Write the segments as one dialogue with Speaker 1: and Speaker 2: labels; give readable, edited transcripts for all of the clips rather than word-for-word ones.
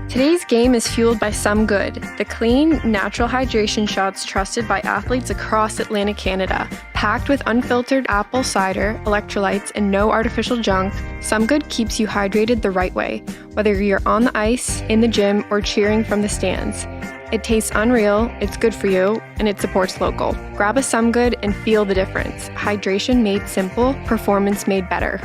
Speaker 1: Today's game is fueled by Some Good, the clean, natural hydration shots trusted by athletes across Atlantic Canada. Packed with unfiltered apple cider, electrolytes, and no artificial junk, Some Good keeps you hydrated the right way, whether you're on the ice, in the gym, or cheering from the stands. It tastes unreal, it's good for you, and it supports local. Grab a Some Good and feel the difference. Hydration made simple, performance made better.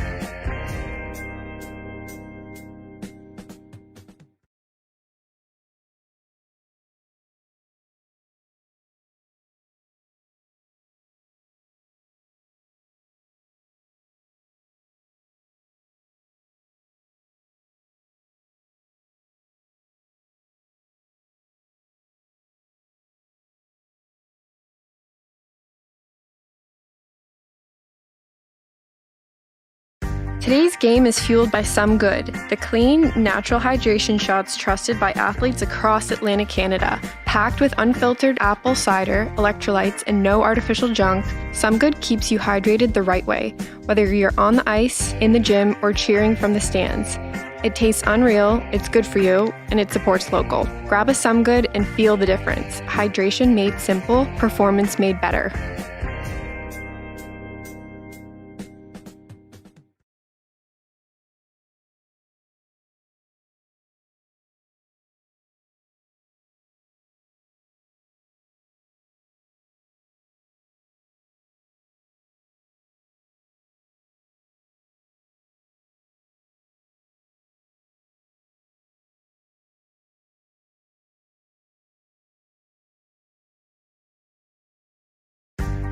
Speaker 1: Today's game is fueled by Some Good, the clean, natural hydration shots trusted by athletes across Atlantic Canada. Packed with unfiltered apple cider, electrolytes, and no artificial junk, Some Good keeps you hydrated the right way, whether you're on the ice, in the gym, or cheering from the stands. It tastes unreal, it's good for you, and it supports local. Grab a Some Good and feel the difference. Hydration made simple, performance made better.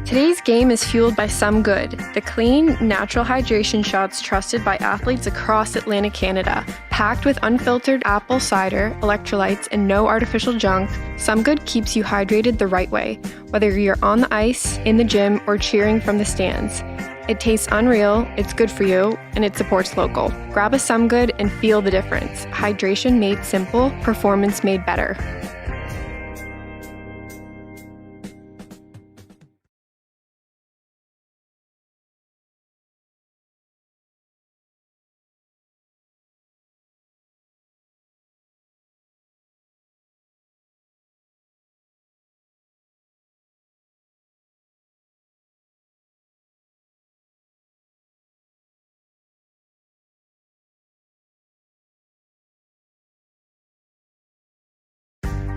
Speaker 1: Today's game is fueled by Some Good, the clean, natural hydration shots trusted by athletes across Atlantic Canada. Packed with unfiltered apple cider, electrolytes, and no artificial junk, Some Good keeps you hydrated the right way, whether you're on the ice, in the gym, or cheering from the stands. It tastes unreal, it's good for you, and it supports local. Grab a Some Good and feel the difference. Hydration made simple, performance made better.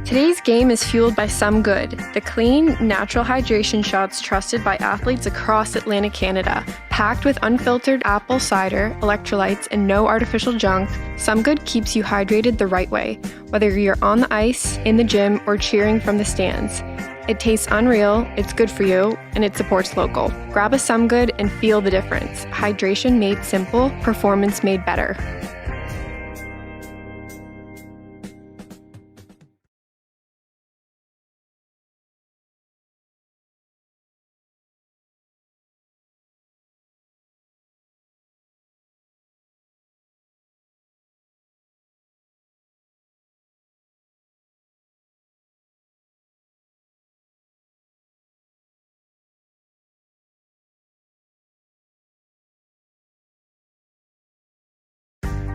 Speaker 1: Today's game is fueled by Some Good, the clean, natural hydration shots trusted by athletes across Atlantic Canada. Packed with unfiltered apple cider, electrolytes, and no artificial junk, Some Good keeps you hydrated the right way, whether you're on the ice, in the gym, or cheering from the stands. It tastes unreal, it's good for you, and it supports local. Grab a Some Good and feel the difference. Hydration made simple, performance made better.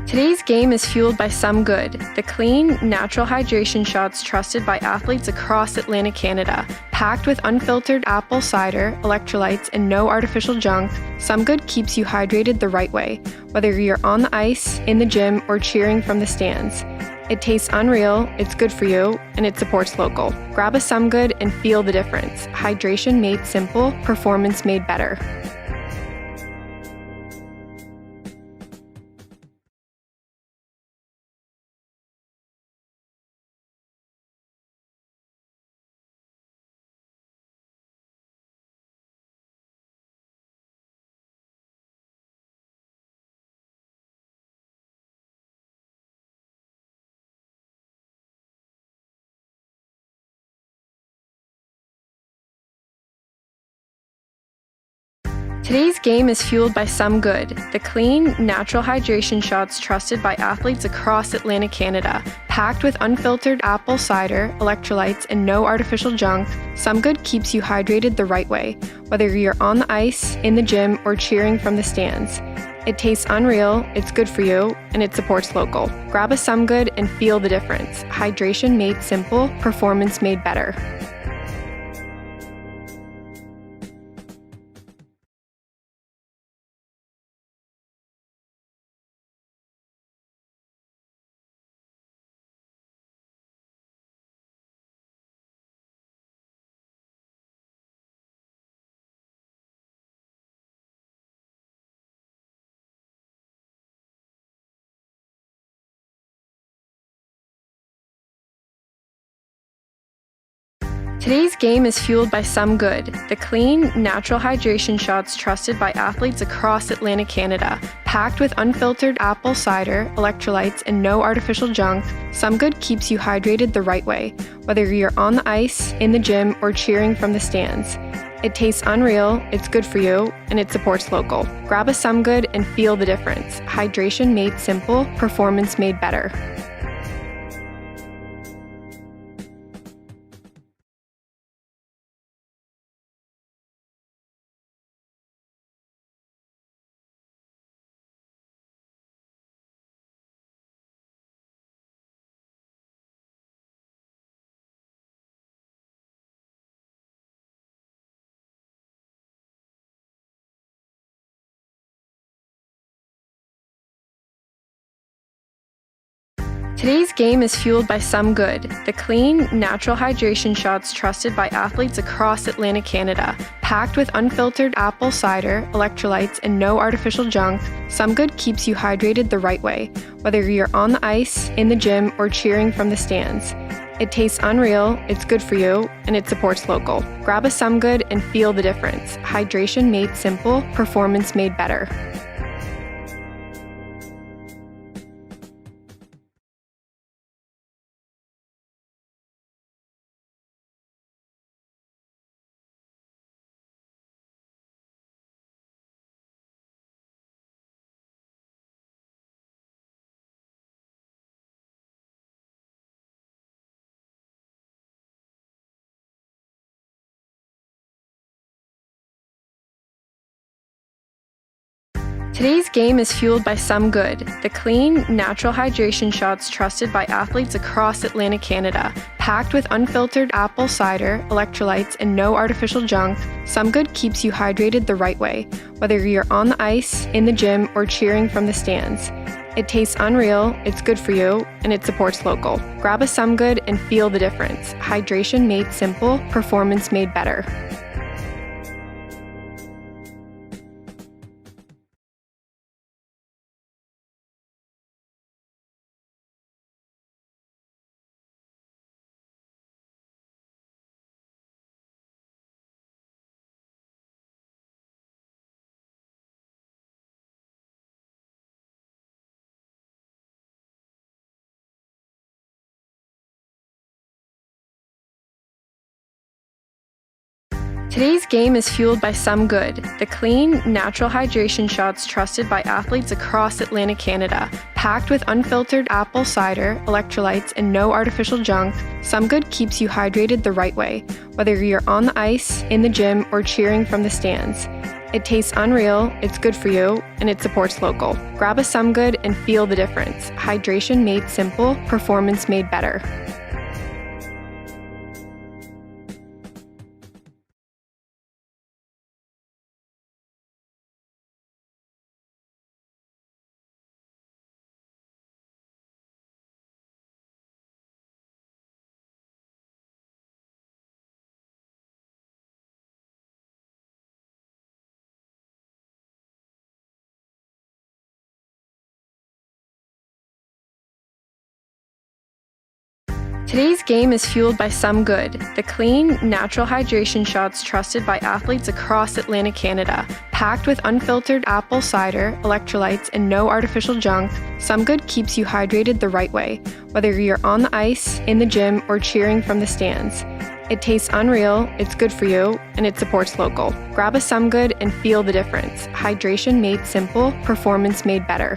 Speaker 1: Today's game is fueled by Some Good, the clean, natural hydration shots trusted by athletes across Atlantic Canada. Packed with unfiltered apple cider, electrolytes, and no artificial junk, Some Good keeps you hydrated the right way, whether you're on the ice, in the gym, or cheering from the stands. It tastes unreal, it's good for you, and it supports local. Grab a Some Good and feel the difference. Hydration made simple, performance made better. Today's game is fueled by Some Good, the clean, natural hydration shots trusted by athletes across Atlantic Canada. Packed with unfiltered apple cider, electrolytes, and no artificial junk, Some Good keeps you hydrated the right way, whether you're on the ice, in the gym, or cheering from the stands. It tastes unreal, it's good for you, and it supports local. Grab a Some Good and feel the difference. Hydration made simple, performance made better. Today's game is fueled by Some Good, the clean, natural hydration shots trusted by athletes across Atlantic Canada. Packed with unfiltered apple cider, electrolytes, and no artificial junk, Some Good keeps you hydrated the right way, whether you're on the ice, in the gym, or cheering from the stands. It tastes unreal, it's good for you, and it supports local. Grab a Some Good and feel the difference. Hydration made simple, performance made better. Today's game is fueled by Some Good, the clean, natural hydration shots trusted by athletes across Atlantic Canada. Packed with unfiltered apple cider, electrolytes, and no artificial junk, Some Good keeps you hydrated the right way, whether you're on the ice, in the gym, or cheering from the stands. It tastes unreal, it's good for you, and it supports local. Grab a Some Good and feel the difference. Hydration made simple, performance made better. Today's game is fueled by Some Good, the clean, natural hydration shots trusted by athletes across Atlantic Canada. Packed with unfiltered apple cider, electrolytes, and no artificial junk, Some Good keeps you hydrated the right way, whether you're on the ice, in the gym, or cheering from the stands. It tastes unreal, it's good for you, and it supports local. Grab a Some Good and feel the difference. Hydration made simple, performance made better. Today's game is fueled by Some Good, the clean, natural hydration shots trusted by athletes across Atlantic Canada. Packed with unfiltered apple cider, electrolytes, and no artificial junk, Some Good keeps you hydrated the right way, whether you're on the ice, in the gym, or cheering from the stands. It tastes unreal, it's good for you, and it supports local. Grab a Some Good and feel the difference. Hydration made simple, performance made better. Today's game is fueled by Some Good, the clean, natural hydration shots trusted by athletes across Atlantic Canada. Packed with unfiltered apple cider, electrolytes, and no artificial junk, Some Good keeps you hydrated the right way, whether you're on the ice, in the gym, or cheering from the stands. It tastes unreal, it's good for you, and it supports local. Grab a Some Good and feel the difference. Hydration made simple, performance made better.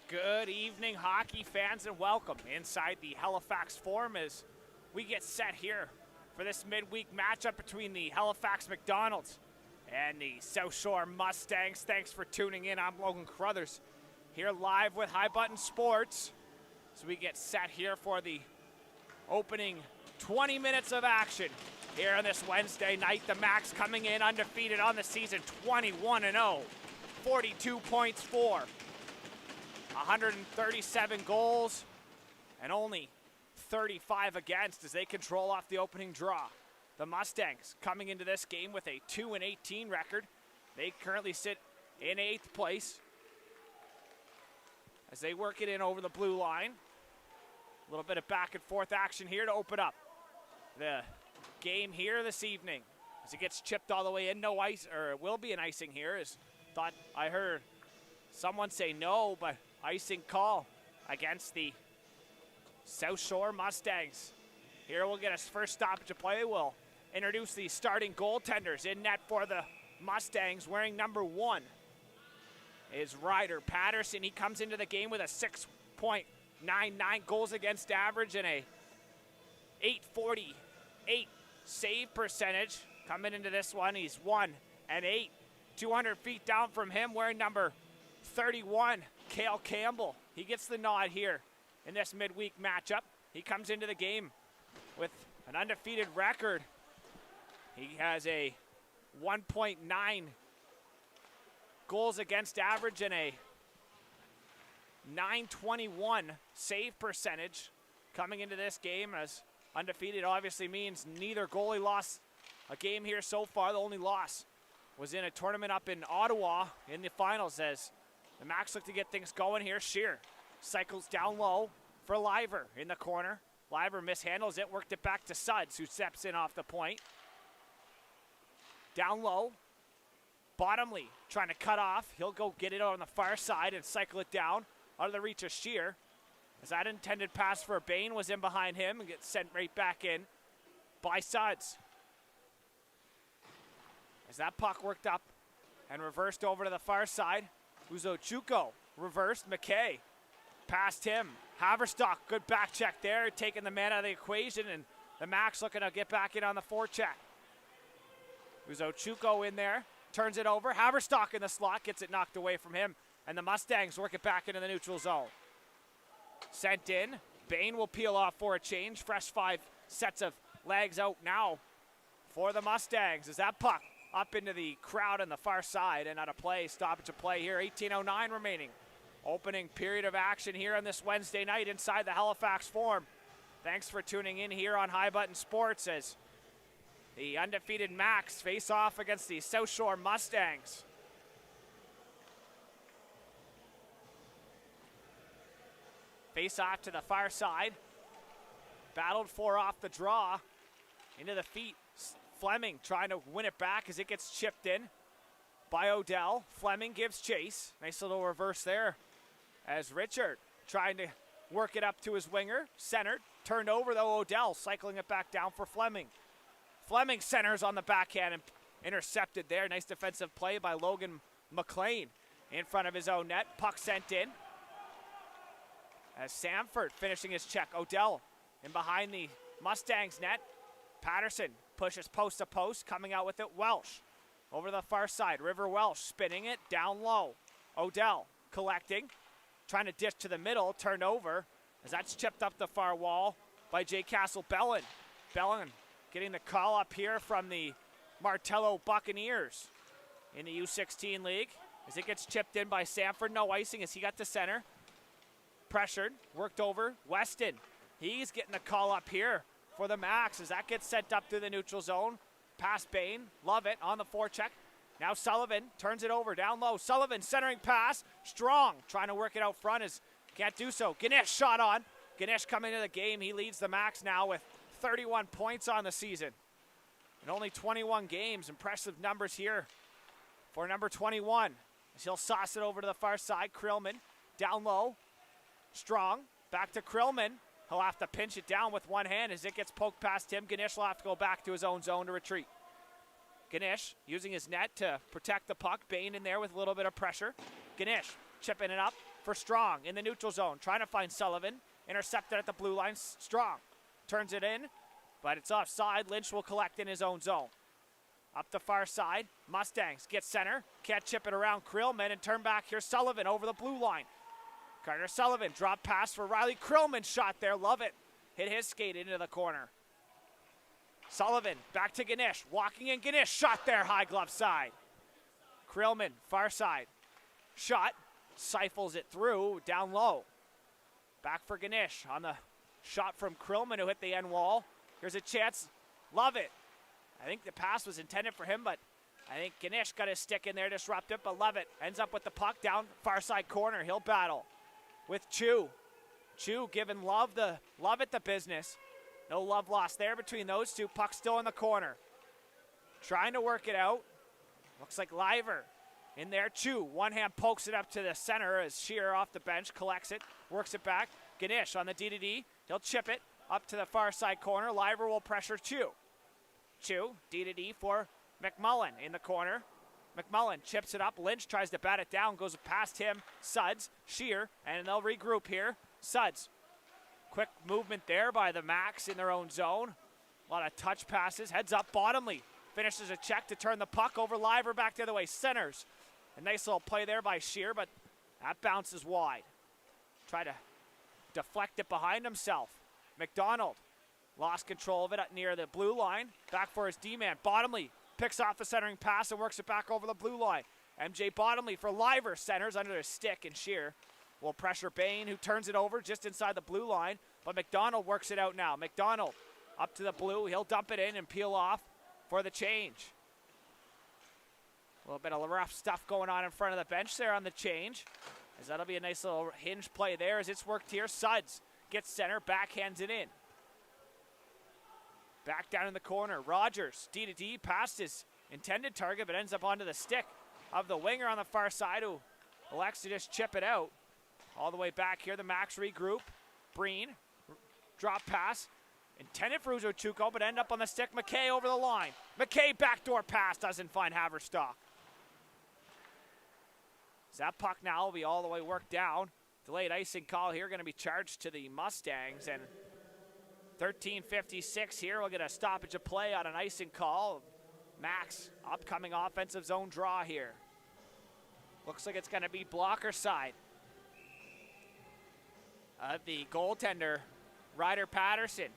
Speaker 2: Good evening, hockey fans, and welcome inside the Halifax Forum as we get set here for this midweek matchup between the Halifax Macdonalds and the South Shore Mustangs. Thanks for tuning in. I'm Logan Crothers here live with High Button Sports as we get set here for the opening 20 minutes of action here on this Wednesday night. The Macs coming in undefeated on the season, 21-0, 42 points for, 137 goals, and only 35 against as they control off the opening draw. The Mustangs coming into this game with a 2-18 record. They currently sit in 8th place as they work it in over the blue line. A little bit of back and forth action here to open up the game here this evening as it gets chipped all the way in. No ice, or it will be an icing here, as I heard someone say no, but icing call against the South Shore Mustangs. Here we'll get us first stoppage of play. We'll introduce the starting goaltenders. In net for the Mustangs, wearing number 1 is Ryder Patterson. He comes into the game with a 6.99 goals against average and a .848 save percentage. Coming into this one, he's 1-8. 200 feet down from him, wearing number 31, Cale Campbell. He gets the nod here in this midweek matchup. He comes into the game with an undefeated record. He has a 1.9 goals against average and a .921 save percentage coming into this game. As undefeated obviously means neither goalie lost a game here so far. The only loss was in a tournament up in Ottawa in the finals as the Macs look to get things going here. Shear cycles down low for Liver in the corner. Liver mishandles it, worked it back to Suds, who steps in off the point. Down low, Bottomley trying to cut off. He'll go get it on the far side and cycle it down out of the reach of Shear. As that intended pass for Bain was in behind him and gets sent right back in by Suds. As that puck worked up and reversed over to the far side, Uzochukwu reversed. McKay past him. Haverstock, good back check there, taking the man out of the equation, and the Macs looking to get back in on the forecheck. Uzochukwu in there, turns it over. Haverstock in the slot, gets it knocked away from him, and the Mustangs work it back into the neutral zone. Sent in. Bain will peel off for a change. Fresh 5 sets of legs out now for the Mustangs as that puck up into the crowd on the far side and out of play. Stoppage of play here. 18:09 remaining. Opening period of action here on this Wednesday night inside the Halifax Forum. Thanks for tuning in here on High Button Sports as the undefeated Macs face off against the South Shore Mustangs. Face off to the far side. Battled for off the draw. Into the feet. Fleming trying to win it back as it gets chipped in by Odell. Fleming gives chase. Nice little reverse there as Richard trying to work it up to his winger. Centered. Turned over though. Odell cycling it back down for Fleming. Fleming centers on the backhand and intercepted there. Nice defensive play by Logan McLean in front of his own net. Puck sent in as Samford finishing his check. Odell in behind the Mustangs net. Patterson pushes post to post, coming out with it. Welsh over the far side. River Welsh spinning it down low. Odell collecting, trying to dish to the middle, turned over as that's chipped up the far wall by J. Castle Bellin. Bellin getting the call up here from the Martello Buccaneers in the U16 league as it gets chipped in by Samford. No icing as he got to center. Pressured, worked over. Weston, he's getting the call up here for the Macs as that gets sent up through the neutral zone. Past Bain, love it on the forecheck. Now Sullivan turns it over down low. Sullivan centering pass, Strong trying to work it out front as can't do so. Ganesh shot on. Ganesh coming into the game. He leads the Macs now with 31 points on the season. In only 21 games, impressive numbers here for number 21. As he'll sauce it over to the far side. Krillman down low. Strong back to Krillman. He'll have to pinch it down with one hand as it gets poked past him. Ganesh will have to go back to his own zone to retreat. Ganesh using his net to protect the puck. Bain in there with a little bit of pressure. Ganesh chipping it up for Strong in the neutral zone. Trying to find Sullivan. Intercepted at the blue line. Strong turns it in, but it's offside. Lynch will collect in his own zone. Up the far side, Mustangs get center. Can't chip it around Krillman and turn back. Here's Sullivan over the blue line. Carter Sullivan, drop pass for Riley. Krillman shot there, love it. Hit his skate into the corner. Sullivan, back to Ganesh. Walking in, Ganesh, shot there, high glove side. Krillman, far side. Shot, stifles it through, down low. Back for Ganesh on the shot from Krillman who hit the end wall. Here's a chance, love it. I think the pass was intended for him, but I think Ganesh got his stick in there, disrupted, but Levitt ends up with the puck down far side corner. He'll battle with Chu. Chu giving Love it the business. No love lost there between those two. Puck still in the corner. Trying to work it out. Looks like Liver in there. Chu, one hand pokes it up to the center as Shearer off the bench collects it, works it back. Ganesh on the D-to-D. He'll chip it up to the far side corner. Liver will pressure Chu. Chu, D-to-D for McMullen in the corner. McMullen chips it up. Lynch tries to bat it down, goes past him. Suds, Shear, and they'll regroup here. Suds, quick movement there by the Max in their own zone. A lot of touch passes. Heads up, Bottomley finishes a check to turn the puck over. Liver back the other way. Centers. A nice little play there by Shear, but that bounces wide. Try to deflect it behind himself. McDonald lost control of it near the blue line. Back for his D-man. Bottomley picks off the centering pass and works it back over the blue line. MJ Bottomley for Liver. Centers under his stick, and Shear will pressure Bain, who turns it over just inside the blue line. But McDonald works it out now. McDonald up to the blue. He'll dump it in and peel off for the change. A little bit of rough stuff going on in front of the bench there on the change, as that'll be a nice little hinge play there as it's worked here. Suds gets center, backhands it in. Back down in the corner, Rogers, D-to-D, past his intended target, but ends up onto the stick of the winger on the far side, who elects to just chip it out. All the way back here, the Max regroup. Breen, drop pass, intended for Uzochukwu, but end up on the stick. McKay over the line. McKay backdoor pass, doesn't find Haverstock. So that puck now will be all the way worked down. Delayed icing call here, going to be charged to the Mustangs, and 13:56 here. We'll get a stoppage of play on an icing call. Max, upcoming offensive zone draw here. Looks like it's going to be blocker side. The goaltender, Ryder Patterson,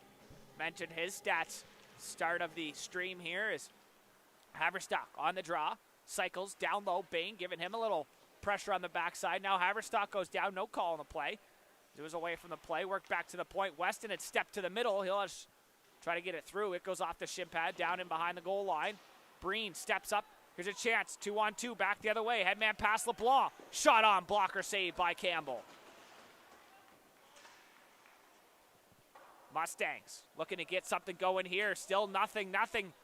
Speaker 2: mentioned his stats. Start of the stream here is Haverstock on the draw. Cycles down low. Bain giving him a little pressure on the backside. Now Haverstock goes down. No call on the play. It was away from the play. Worked back to the point. Weston had stepped to the middle. He'll just try to get it through. It goes off the shin pad, down in behind the goal line. Breen steps up. Here's a chance. 2-on-2 back the other way. Headman pass LeBlanc. Shot on. Blocker save by Campbell. Mustangs looking to get something going here. Still nothing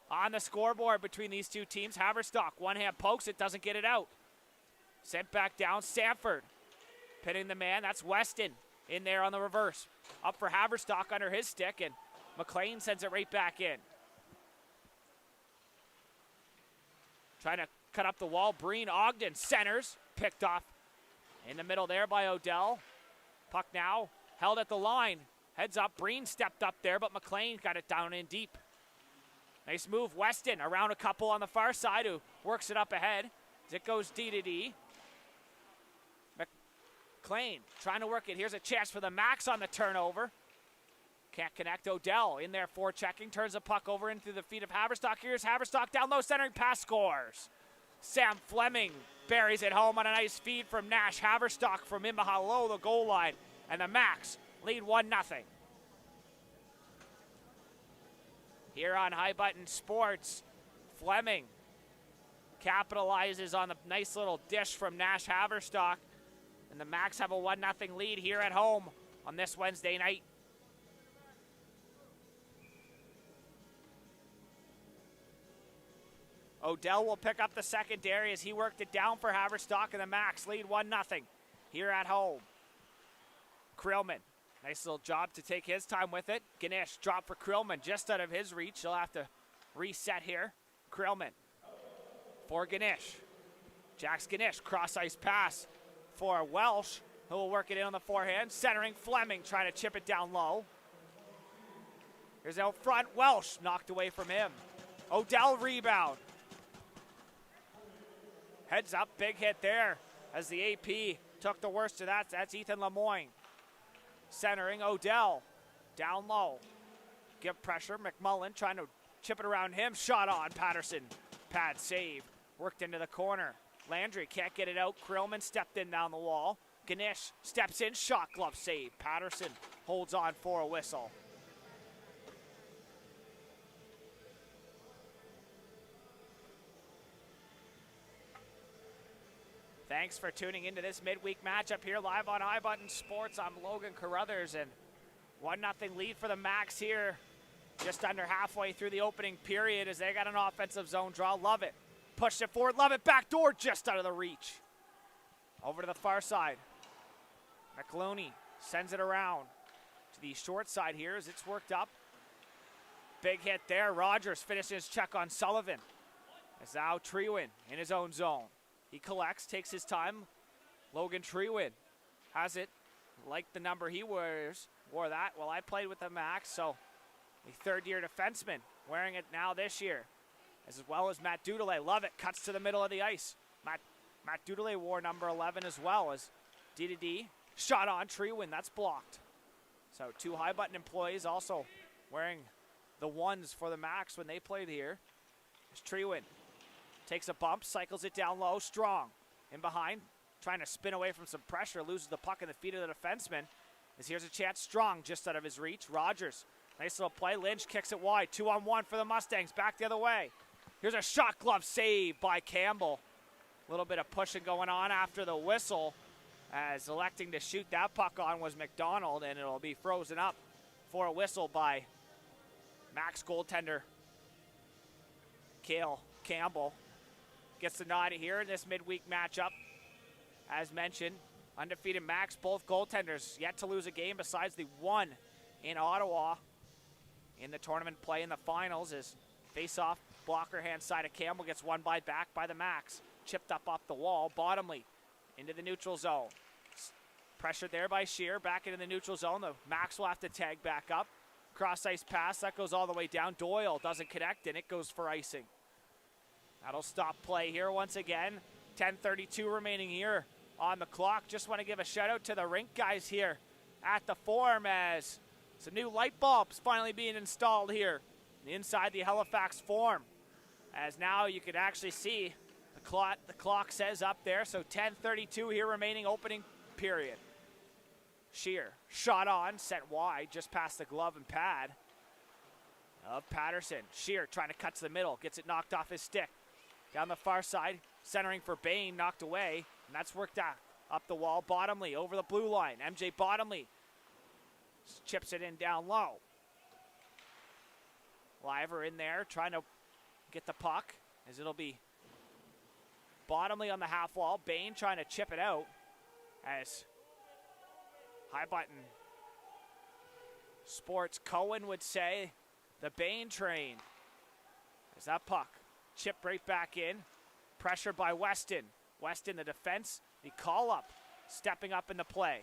Speaker 2: on the scoreboard between these two teams. Haverstock, one hand pokes it, doesn't get it out. Sent back down, Sanford pinning the man. That's Weston in there on the reverse. Up for Haverstock under his stick, and McLean sends it right back in. Trying to cut up the wall. Breen, Ogden, centers. Picked off in the middle there by Odell. Puck now held at the line. Heads up, Breen stepped up there, but McLean got it down in deep. Nice move, Weston around a couple on the far side, who works it up ahead as it goes D-to-D. McLean trying to work it. Here's a chance for the Max on the turnover. Can't connect. Odell in there for checking. Turns the puck over into the feet of Haverstock. Here's Haverstock down low, centering pass, scores. Sam Fleming buries it home on a nice feed from Nash. Haverstock from in below the goal line. And the Max lead 1-0. Here on High Button Sports, Fleming capitalizes on the nice little dish from Nash Haverstock, and the Max have a 1-0 lead here at home on this Wednesday night. Odell will pick up the secondary as he worked it down for Haverstock, and the Max lead 1-0 here at home. Krillman, nice little job to take his time with it. Ganesh drop for Krillman just out of his reach. He'll have to reset here. Krillman for Ganesh. Jax Ganesh, cross ice pass for Welsh. who will work it in on the forehand. Centering Fleming, trying to chip it down low. Here's out front, Welsh, knocked away from him. Odell rebound. Heads up, big hit there as the AP took the worst of that. That's Ethan Lemoyne. Centering Odell, down low. Give pressure, McMullen trying to chip it around him. Shot on, Patterson. Pad save, worked into the corner. Landry can't get it out. Krillman stepped in down the wall. Ganesh steps in, shot glove save. Patterson holds on for a whistle. Thanks for tuning into this midweek matchup here live on iButton Sports. I'm Logan Carruthers, and 1-0 lead for the Max here just under halfway through the opening period as they got an offensive zone draw. Love it. Pushed it forward. Love it. Back door just out of the reach. Over to the far side. McLooney sends it around to the short side here as it's worked up. Big hit there. Rogers finishes his check on Sullivan. As now Trewin in his own zone. He collects, takes his time. Logan Trewin has it like the number he wears. Wore that while I played with the Max, so a third-year defenseman wearing it now this year. As well as Matt Dudelet. Love it. Cuts to the middle of the ice. Matt Dudelet wore number 11 as well as D2D. Shot on Trewin. That's blocked. So two high button employees also wearing the ones for the Max when they played here. As Trewin takes a bump, cycles it down low, Strong in behind, trying to spin away from some pressure, loses the puck in the feet of the defenseman. As here's a chance, Strong just out of his reach. Rogers, nice little play. Lynch kicks it wide, 2-on-1 for the Mustangs, back the other way. Here's a shot glove save by Campbell. A little bit of pushing going on after the whistle, as electing to shoot that puck on was Macdonald, and it'll be frozen up for a whistle by Max goaltender Cale Campbell. Gets the nod here in this midweek matchup. As mentioned, undefeated Max, both goaltenders yet to lose a game besides the one in Ottawa in the tournament play in the finals. As face-off blocker hand side of Campbell gets won back by the Max. Chipped up off the wall, Bottomley into the neutral zone. Pressured there by Shear, back into the neutral zone. The Max will have to tag back up. Cross-ice pass, that goes all the way down. Doyle doesn't connect, and it goes for icing. That'll stop play here once again. 10:32 remaining here on the clock. Just want to give a shout out to the rink guys here at the Forum as some new light bulbs finally being installed here inside the Halifax Forum. As now you can actually see the clock says up there. So 10:32 here remaining opening period. Shear, shot on, sent wide, just past the glove and pad of Patterson. Shear trying to cut to the middle, gets it knocked off his stick. Down the far side, centering for Bain, knocked away, and that's worked out. Up the wall, Bottomley over the blue line. MJ Bottomley chips it in down low. Liver in there, trying to get the puck, as it'll be Bottomley on the half wall. Bain trying to chip it out, as high button sports Cohen would say, the Bain train. As that puck chipped right back in. Pressure by Weston. Weston, the defense, the call up, stepping up in the play.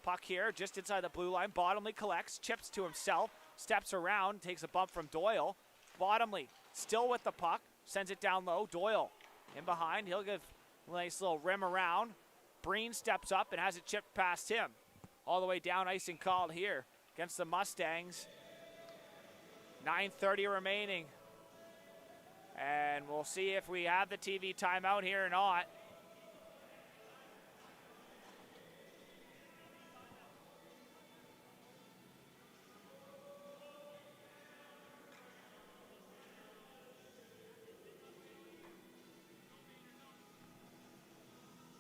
Speaker 2: Puck here, just inside the blue line. Bottomley collects, chips to himself, steps around, takes a bump from Doyle. Bottomley still with the puck, sends it down low. Doyle in behind, he'll give a nice little rim around. Breen steps up and has it chipped past him. All the way down, icing called here against the Mustangs. 9:30 remaining. And we'll see if we have the TV timeout here or not.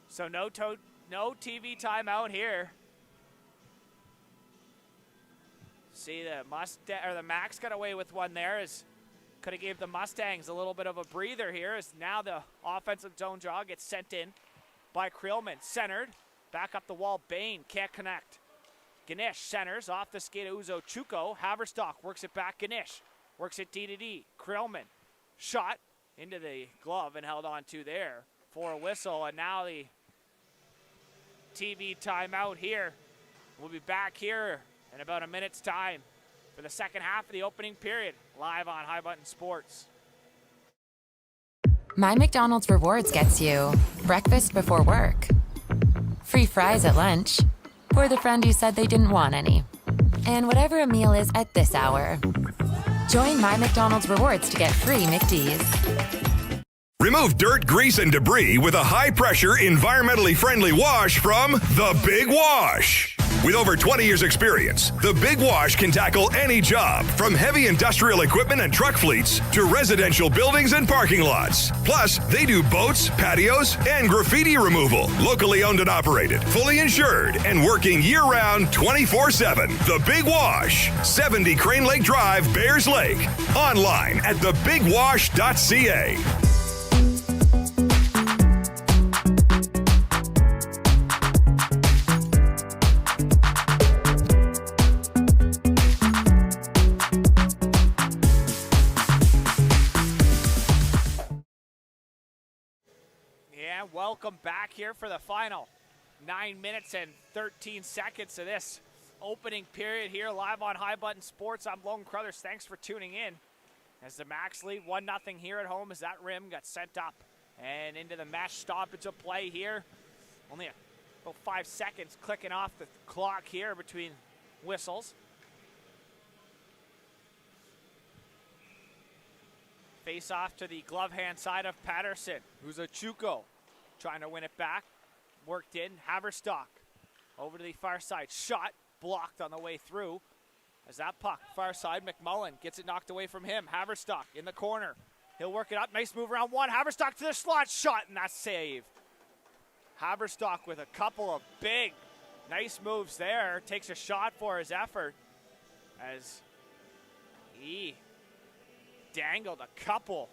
Speaker 2: So no TV timeout here. See the Max got away with one there. Could have gave the Mustangs a little bit of a breather here, as now the offensive zone draw gets sent in by Krillman. Centered, back up the wall, Bain can't connect. Ganesh centers off the skate of Uzo Chuko. Haverstock works it back, Ganesh works it D2D. Krillman, shot into the glove and held on to there for a whistle, and now the TV timeout here. We'll be back here in about a minute's time for the second half of the opening period, live on High Button Sports.
Speaker 3: My McDonald's Rewards gets you breakfast before work, free fries at lunch, for the friend who said they didn't want any, and whatever a meal is at this hour. Join My McDonald's Rewards to get free McDs.
Speaker 4: Remove dirt, grease, and debris with a high-pressure, environmentally friendly wash from The Big Wash. With over 20 years' experience, The Big Wash can tackle any job, from heavy industrial equipment and truck fleets to residential buildings and parking lots. Plus, they do boats, patios, and graffiti removal. Locally owned and operated, fully insured, and working year-round 24/7. The Big Wash, 70 Crane Lake Drive, Bears Lake. Online at thebigwash.ca.
Speaker 2: Welcome back here for the final 9 minutes and 13 seconds of this opening period here live on High Button Sports. I'm Lone Crothers. Thanks for tuning in as the Max lead 1-0 here at home as that rim got sent up and into the mesh. Stoppage of play here. Only about 5 seconds clicking off the clock here between whistles. Face off to the glove hand side of Patterson, who's a Chuko. Trying to win it back. Worked in. Haverstock over to the far side. Shot blocked on the way through. As that puck, far side, McMullen gets it knocked away from him. Haverstock in the corner. He'll work it up. Nice move around one. Haverstock to the slot. Shot, and that's save. Haverstock with a couple of big, nice moves there. Takes a shot for his effort as he dangled a couple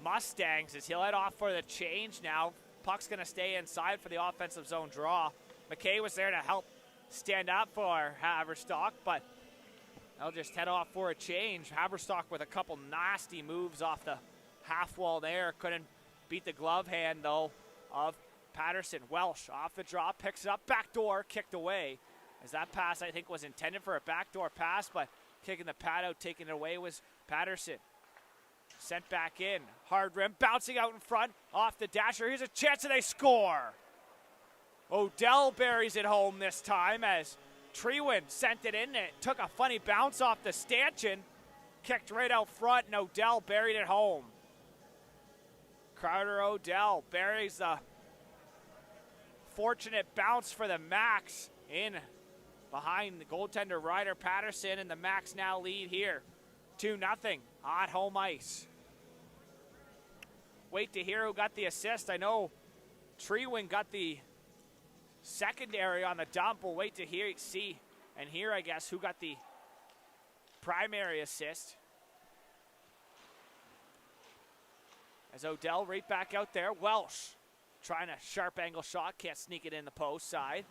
Speaker 2: Mustangs as he'll head off for the change now. Puck's going to stay inside for the offensive zone draw. McKay was there to help stand up for Haverstock, but they'll just head off for a change. Haverstock with a couple nasty moves off the half wall there. Couldn't beat the glove hand, though, of Patterson. Welsh off the draw, picks it up, backdoor, kicked away. As that pass, I think, was intended for a backdoor pass, but kicking the pad out, taking it away was Patterson. Sent back in. Hard rim. Bouncing out in front. Off the dasher. Here's a chance and they score. Odell buries it home this time as Trewind sent it in. It took a funny bounce off the stanchion. Kicked right out front and Odell buried it home. Carter Odell buries the fortunate bounce for the Max in behind the goaltender Ryder Patterson, and the Max now lead here. 2-0 on home ice. Wait to hear who got the assist. I know Trewind got the secondary on the dump. We'll wait to see and hear, I guess, who got the primary assist. As Odell right back out there. Welsh trying a sharp angle shot. Can't sneak it in the post side.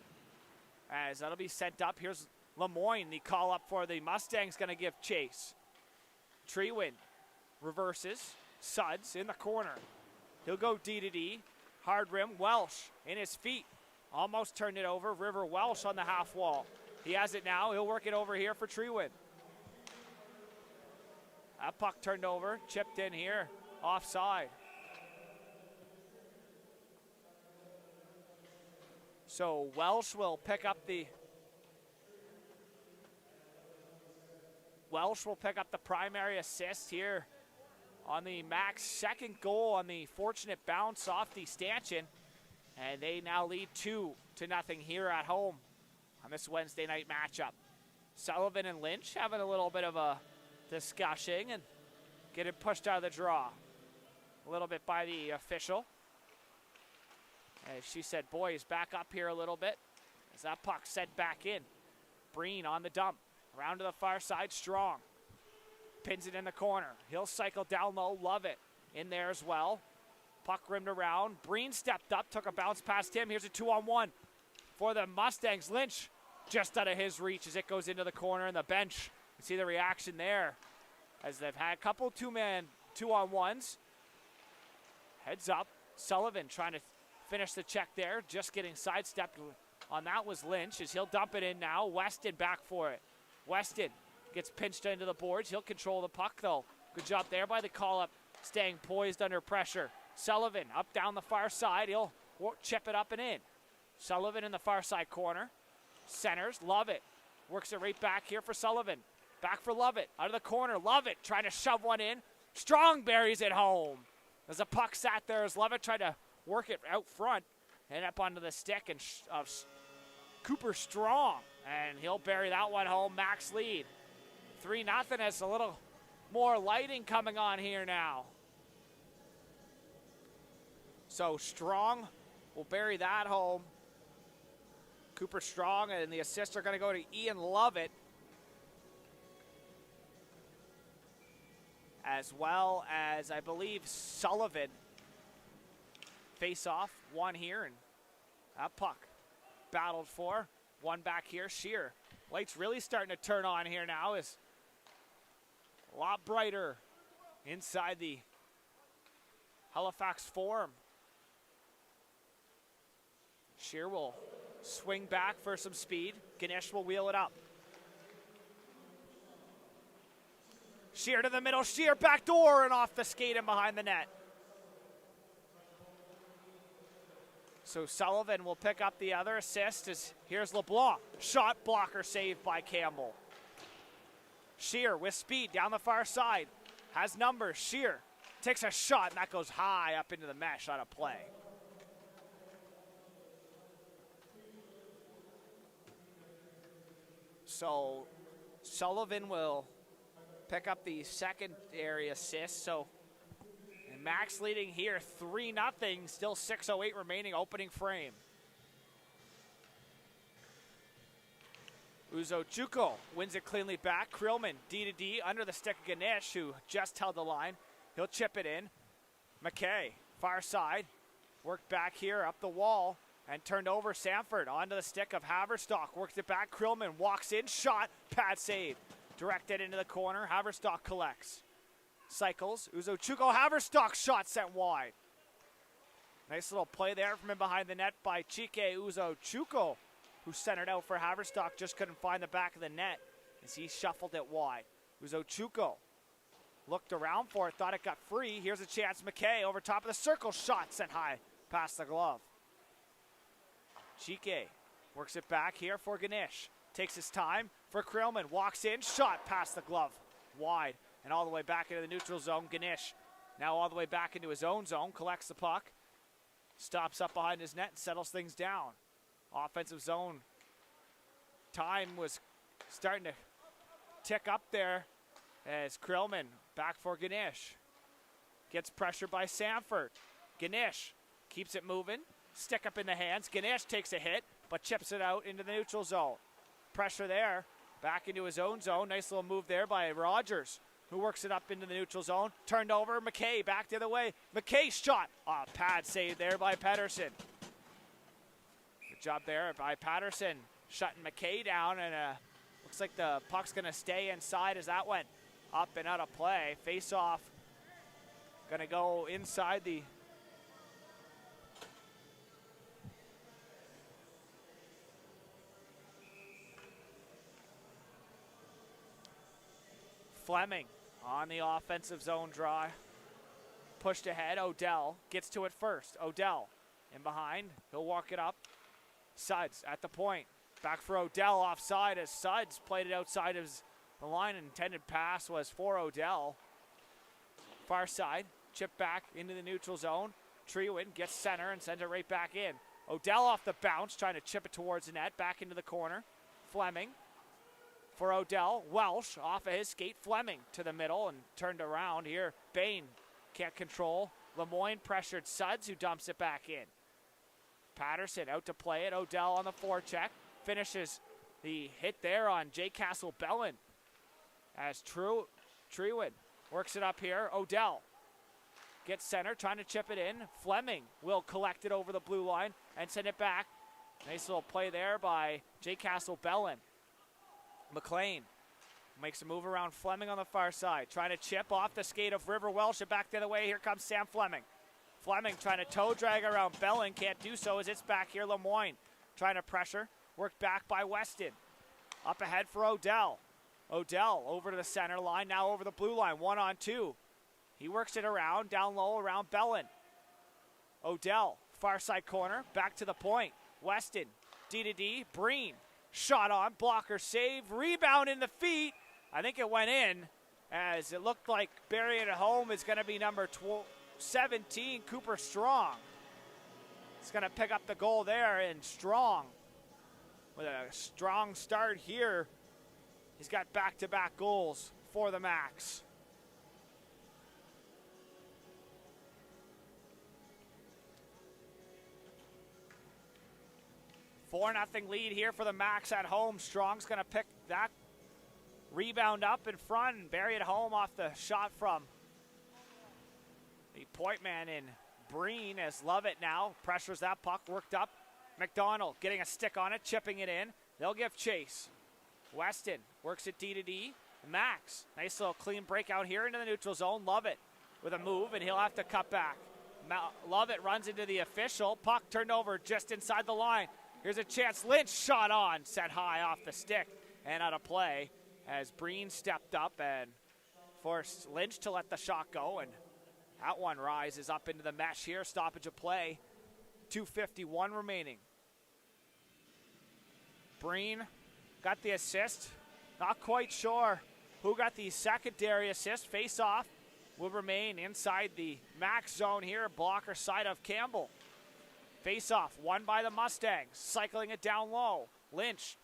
Speaker 2: As that'll be sent up. Here's Lemoyne. The call up for the Mustangs going to give chase. Trewind reverses. Suds in the corner. He'll go D to D. Hard rim. Welsh in his feet. Almost turned it over. River Welsh on the half wall. He has it now. He'll work it over here for Trewind. That puck turned over. Chipped in here. Offside. So Welsh will pick up the primary assist here on the Max second goal on the fortunate bounce off the stanchion. And they now lead 2-0 here at home on this Wednesday night matchup. Sullivan and Lynch having a little bit of a discussion and getting pushed out of the draw a little bit by the official. As she said, boys, back up here a little bit. As that puck sent back in. Breen on the dump. Around to the far side, Strong. Pins it in the corner. He'll cycle down low, love it. In there as well. Puck rimmed around. Breen stepped up, took a bounce past him. Here's a 2-on-1 for the Mustangs. Lynch just out of his reach as it goes into the corner and the bench. You see the reaction there as they've had a couple two-on-ones. Heads up. Sullivan trying to finish the check there. Just getting sidestepped on that was Lynch, as he'll dump it in now. Weston back for it. Weston gets pinched into the boards. He'll control the puck, though. Good job there by the call-up, staying poised under pressure. Sullivan up down the far side. He'll chip it up and in. Sullivan in the far side corner. Centers, Lovett. Works it right back here for Sullivan. Back for Lovett. Out of the corner, Lovett trying to shove one in. Strong buries it home. As the puck sat there, as Lovett tried to work it out front and up onto the stick of Cooper Strong. And he'll bury that one home. Max lead. 3-0 as a little more lighting coming on here now. So Strong will bury that home. Cooper Strong, and the assists are going to go to Ian Lovett. As well as, I believe, Sullivan. Face off, one here, and that puck battled for. One back here, Shear. Light's really starting to turn on here now. Is a lot brighter inside the Halifax Forum. Shear will swing back for some speed. Ganesh will wheel it up. Shear to the middle. Shear back door and off the skate and behind the net. So Sullivan will pick up the other assist as here's LeBlanc. Shot blocker saved by Campbell. Shear with speed down the far side. Has numbers. Shear takes a shot and that goes high up into the mesh on a play. So Sullivan will pick up the secondary assist. So and Max leading here 3-0. Still 6:08 remaining opening frame. Uzochukwu wins it cleanly back. Krillman D-to-D under the stick of Ganesh, who just held the line. He'll chip it in. McKay, far side. Worked back here up the wall and turned over. Sanford onto the stick of Haverstock. Works it back. Krillman walks in. Shot. Pad save. Directed into the corner. Haverstock collects. Cycles. Uzochukwu. Haverstock shot sent wide. Nice little play there from in behind the net by Chike Uzochukwu, who centered out for Haverstock. Just couldn't find the back of the net as he shuffled it wide. Uzochukwu looked around for it. Thought it got free. Here's a chance. McKay over top of the circle. Shot sent high past the glove. Chike works it back here for Ganesh. Takes his time for Krillman. Walks in. Shot past the glove. Wide. And all the way back into the neutral zone. Ganesh now all the way back into his own zone. Collects the puck. Stops up behind his net and settles things down. Offensive zone time was starting to tick up there as Krillman back for Ganesh. Gets pressure by Sanford. Ganesh keeps it moving. Stick up in the hands. Ganesh takes a hit, but chips it out into the neutral zone. Pressure there. Back into his own zone. Nice little move there by Rogers, who works it up into the neutral zone. Turned over. McKay back the other way. McKay shot. Pad saved there by Pedersen. Good job there by Patterson, shutting McKay down, and looks like the puck's going to stay inside as that went up and out of play. Face off. Going to go inside the Fleming on the offensive zone draw. Pushed ahead. Odell gets to it first. Odell in behind. He'll walk it up. Suds at the point. Back for Odell offside as Suds played it outside of the line. Intended pass was for Odell. Far side. Chip back into the neutral zone. Trewin gets center and sends it right back in. Odell off the bounce, trying to chip it towards the net. Back into the corner. Fleming for Odell. Welsh off of his skate. Fleming to the middle and turned around here. Bain can't control. Lemoyne pressured Suds, who dumps it back in. Patterson out to play it. Odell on the forecheck. Finishes the hit there on J. Castle-Bellin as Trewin works it up here. Odell gets center, trying to chip it in. Fleming will collect it over the blue line and send it back. Nice little play there by J. Castle-Bellin. McLean makes a move around Fleming on the far side, trying to chip off the skate of River Welsh and back the other way. Here comes Sam Fleming. Fleming trying to toe drag around Bellin. Can't do so as it's back here. Lemoyne trying to pressure. Worked back by Weston. Up ahead for Odell. Odell over to the center line. Now over the blue line. 1-on-2. He works it around. Down low around Bellin. Odell. Far side corner. Back to the point. Weston. D-to-D. Breen. Shot on. Blocker save. Rebound in the feet. I think it went in as it looked like burying it home is going to be number 17, Cooper Strong. He's going to pick up the goal there, and Strong with a strong start here. He's got back-to-back goals for the Max. Four 4-0 lead here for the Max at home. Strong's going to pick that rebound up in front and bury it home off the shot from the point man in Breen as Lovett now pressures that puck, worked up. Macdonald getting a stick on it, chipping it in. They'll give chase. Weston works it D-to-D. Max, nice little clean breakout here into the neutral zone. Lovett with a move, and he'll have to cut back. Lovett runs into the official. Puck turned over just inside the line. Here's a chance. Lynch shot on, set high off the stick and out of play as Breen stepped up and forced Lynch to let the shot go, and that one rises up into the mesh here. Stoppage of play. 2:51 remaining. Breen got the assist. Not quite sure who got the secondary assist. Face off will remain inside the Max zone here. Blocker side of Campbell. Face off won by the Mustangs. Cycling it down low. Lynch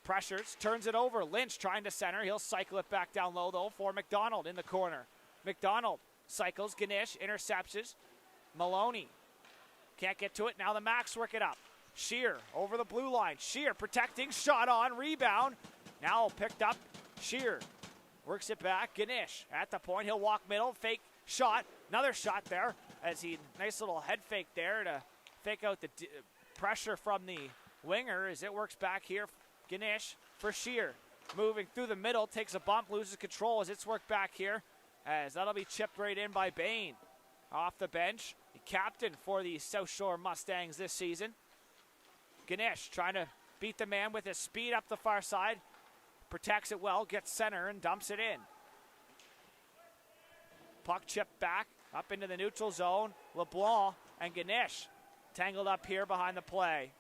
Speaker 2: pressures, turns it over. Lynch trying to center. He'll cycle it back down low, though, for Macdonald in the corner. Macdonald cycles. Ganesh intercepts. Maloney can't get to it. Now the Max work it up. Shear over the blue line. Shear protecting. Shot on. Rebound. Now picked up. Shear works it back. Ganesh at the point. He'll walk middle. Fake shot. Another shot there as he, nice little head fake there to fake out the pressure from the winger as it works back here. Ganesh for Shear. Moving through the middle, takes a bump, loses control as it's worked back here. As that'll be chipped right in by Bain. Off the bench, the captain for the South Shore Mustangs this season. Ganesh trying to beat the man with his speed up the far side. Protects it well, gets center and dumps it in. Puck chipped back, up into the neutral zone. LeBlanc and Ganesh tangled up here behind the play.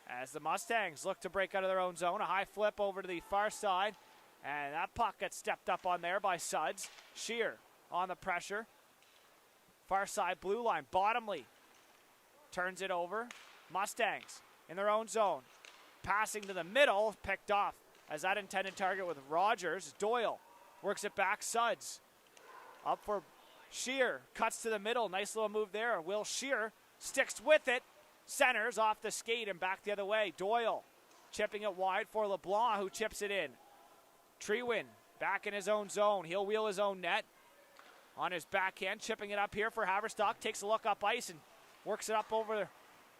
Speaker 2: As the Mustangs look to break out of their own zone, a high flip over to the far side. And that puck gets stepped up on there by Suds. Shear on the pressure. Far side blue line. Bottomley turns it over. Mustangs in their own zone. Passing to the middle, picked off as that intended target with Rogers. Doyle works it back. Suds up for Shear. Cuts to the middle. Nice little move there. Will Shear sticks with it. Centers off the skate and back the other way. Doyle chipping it wide for LeBlanc, who chips it in. Treewin back in his own zone. He'll wheel his own net on his backhand, chipping it up here for Haverstock. Takes a look up ice and works it up over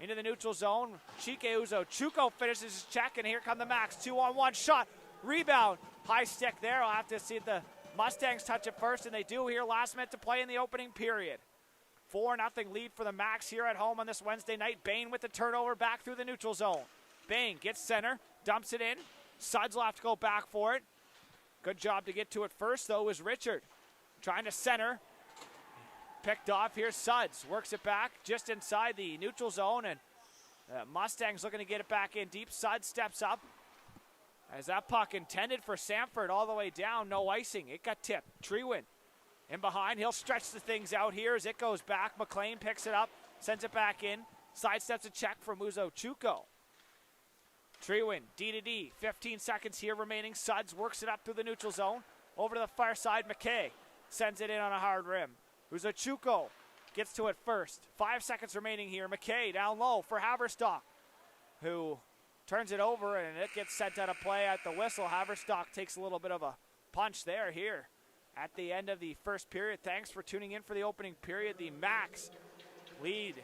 Speaker 2: into the neutral zone. Chike Uzo. Chuko finishes his check, and here come the Max. 2-on-1 shot. Rebound. High stick there. I'll have to see the Mustangs touch it first, and they do here. Last minute to play in the opening period. 4-0 lead for the Max here at home on this Wednesday night. Bain with the turnover back through the neutral zone. Bain gets center, dumps it in. Suds will have to go back for it. Good job to get to it first, though, was Richard. Trying to center. Picked off here. Suds works it back just inside the neutral zone, and Mustangs looking to get it back in deep. Suds steps up. As that puck intended for Samford all the way down, no icing. It got tipped. Treewin in behind. He'll stretch the things out here as it goes back. McLean picks it up, sends it back in. Sidesteps a check from Uzo Chuko. Treewin, D-to-D. 15 seconds here remaining. Suds works it up through the neutral zone. Over to the far side, McKay sends it in on a hard rim. Uzo Chuko gets to it first. 5 seconds remaining here. McKay down low for Haverstock, who turns it over, and it gets sent out of play at the whistle. Haverstock takes a little bit of a punch there here at the end of the first period. Thanks for tuning in for the opening period. The Max lead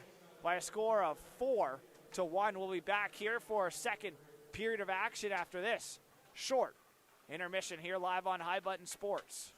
Speaker 2: by a score of 4-1. We'll be back here for a second period of action after this short intermission here live on High Button Sports.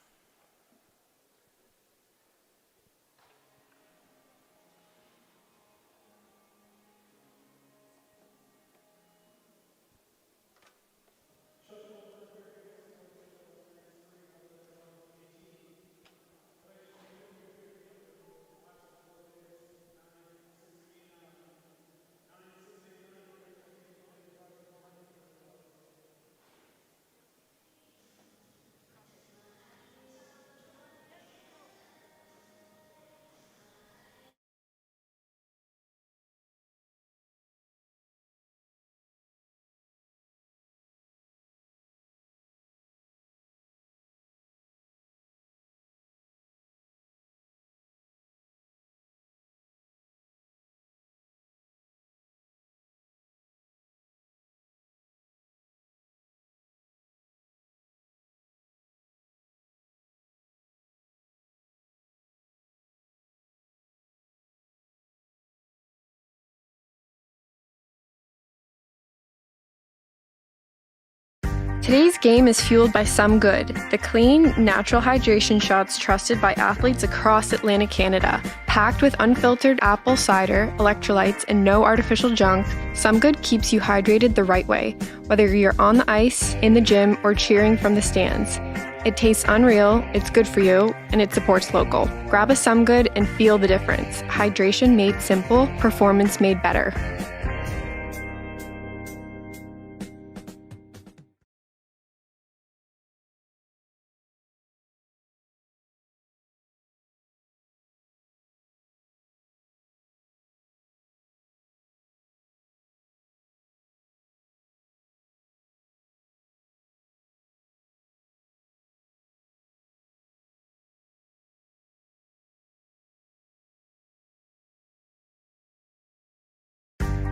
Speaker 1: Today's game is fueled by Some Good, the clean, natural hydration shots trusted by athletes across Atlantic Canada. Packed with unfiltered apple cider, electrolytes, and no artificial junk, Some Good keeps you hydrated the right way, whether you're on the ice, in the gym, or cheering from the stands. It tastes unreal, it's good for you, and it supports local. Grab a Some Good and feel the difference. Hydration made simple, performance made better.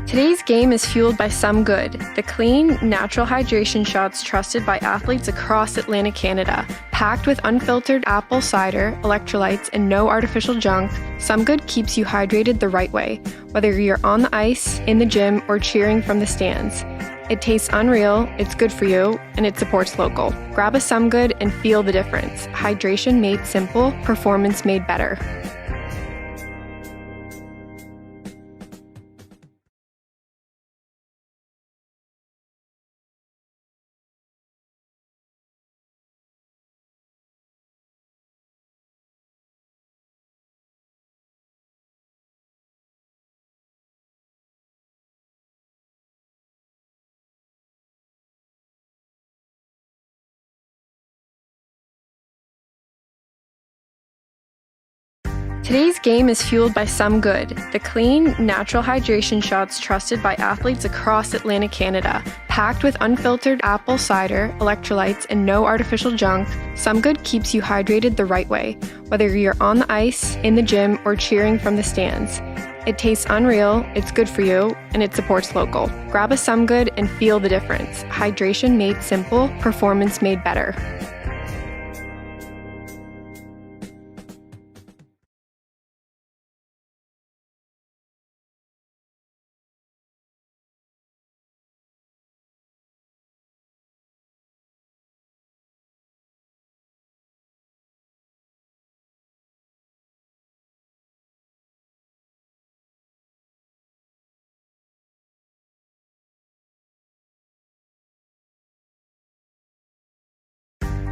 Speaker 1: Today's game is fueled by Some Good, the clean, natural hydration shots trusted by athletes across Atlantic Canada. Packed with unfiltered apple cider, electrolytes, and no artificial junk, Some Good keeps you hydrated the right way, whether you're on the ice, in the gym, or cheering from the stands. It tastes unreal, it's good for you, and it supports local. Grab a Some Good and feel the difference. Hydration made simple, performance made better. Today's game is fueled by Some Good, the clean, natural hydration shots trusted by athletes across Atlantic Canada. Packed with unfiltered apple cider, electrolytes, and no artificial junk, Some Good keeps you hydrated the right way, whether you're on the ice, in the gym, or cheering from the stands. It tastes unreal, it's good for you, and it supports local. Grab a Some Good and feel the difference. Hydration made simple, performance made better.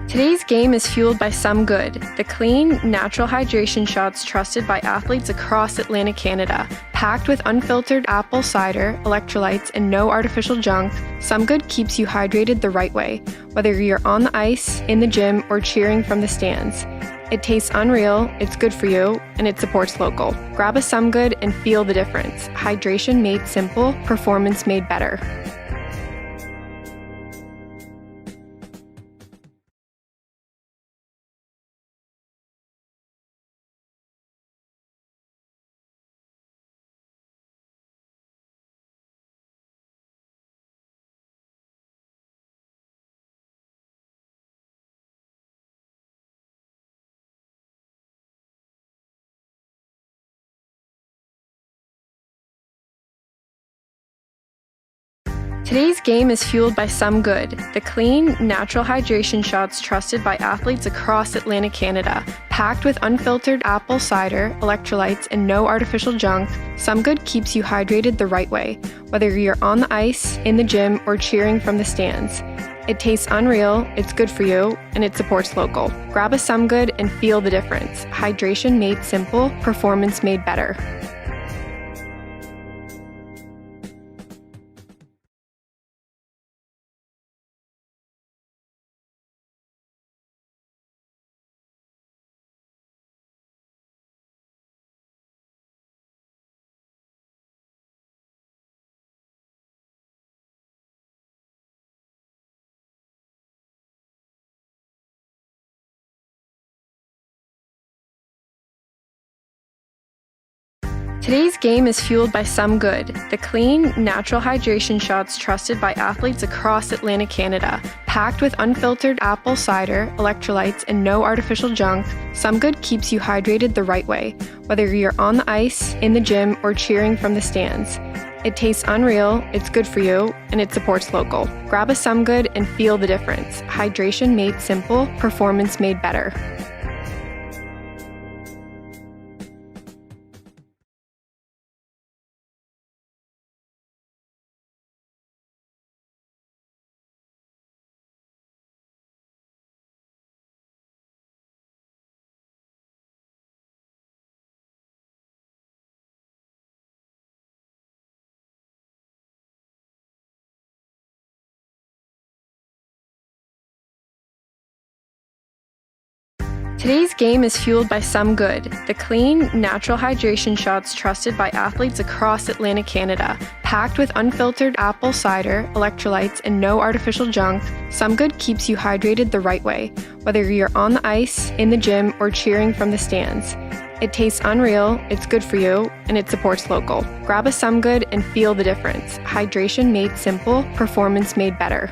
Speaker 1: Today's game is fueled by Some Good, the clean, natural hydration shots trusted by athletes across Atlantic Canada. Packed with unfiltered apple cider, electrolytes, and no artificial junk, Some Good keeps you hydrated the right way, whether you're on the ice, in the gym, or cheering from the stands. It tastes unreal, it's good for you, and it supports local. Grab a Some Good and feel the difference. Hydration made simple, performance made better. Today's game is fueled by Some Good, the clean, natural hydration shots trusted by athletes across Atlantic Canada. Packed with unfiltered apple cider, electrolytes, and no artificial junk, Some Good keeps you hydrated the right way, whether you're on the ice, in the gym, or cheering from the stands. It tastes unreal, it's good for you, and it supports local. Grab a Some Good and feel the difference. Hydration made simple, performance made better. Today's game is fueled by Some Good, the clean, natural hydration shots trusted by athletes across Atlantic Canada. Packed with unfiltered apple cider, electrolytes, and no artificial junk, Some Good keeps you hydrated the right way, whether you're on the ice, in the gym, or cheering from the stands. It tastes unreal, it's good for you, and it supports local. Grab a Some Good and feel the difference. Hydration made simple, performance made better. Today's game is fueled by Some Good, the clean, natural hydration shots trusted by athletes across Atlantic Canada. Packed with unfiltered apple cider, electrolytes, and no artificial junk, Some Good keeps you hydrated the right way, whether you're on the ice, in the gym, or cheering from the stands. It tastes unreal, it's good for you, and it supports local. Grab a Some Good and feel the difference. Hydration made simple, performance made better.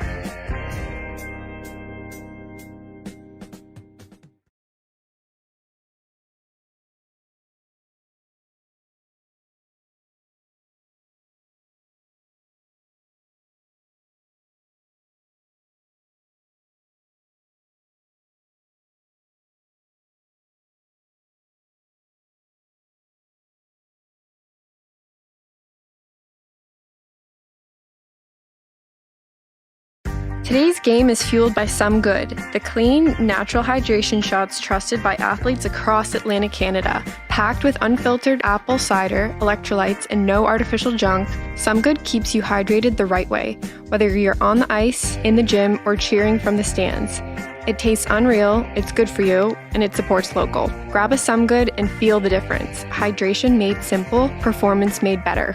Speaker 1: Today's game is fueled by Some Good, the clean, natural hydration shots trusted by athletes across Atlantic Canada. Packed with unfiltered apple cider, electrolytes, and no artificial junk, Some Good keeps you hydrated the right way, whether you're on the ice, in the gym, or cheering from the stands. It tastes unreal, it's good for you, and it supports local. Grab a Some Good and feel the difference. Hydration made simple, performance made better.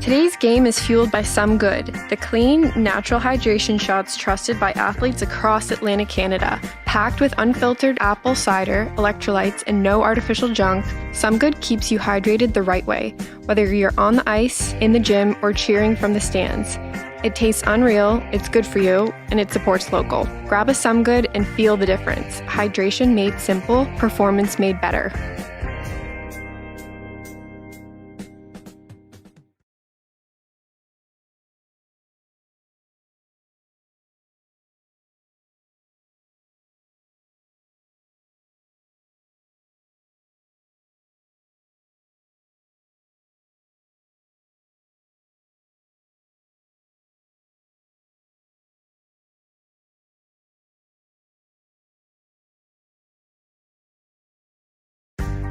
Speaker 1: Today's game is fueled by Some Good, the clean, natural hydration shots trusted by athletes across Atlantic Canada. Packed with unfiltered apple cider, electrolytes, and no artificial junk, Some Good keeps you hydrated the right way, whether you're on the ice, in the gym, or cheering from the stands. It tastes unreal, it's good for you, and it supports local. Grab a Some Good and feel the difference. Hydration made simple, performance made better.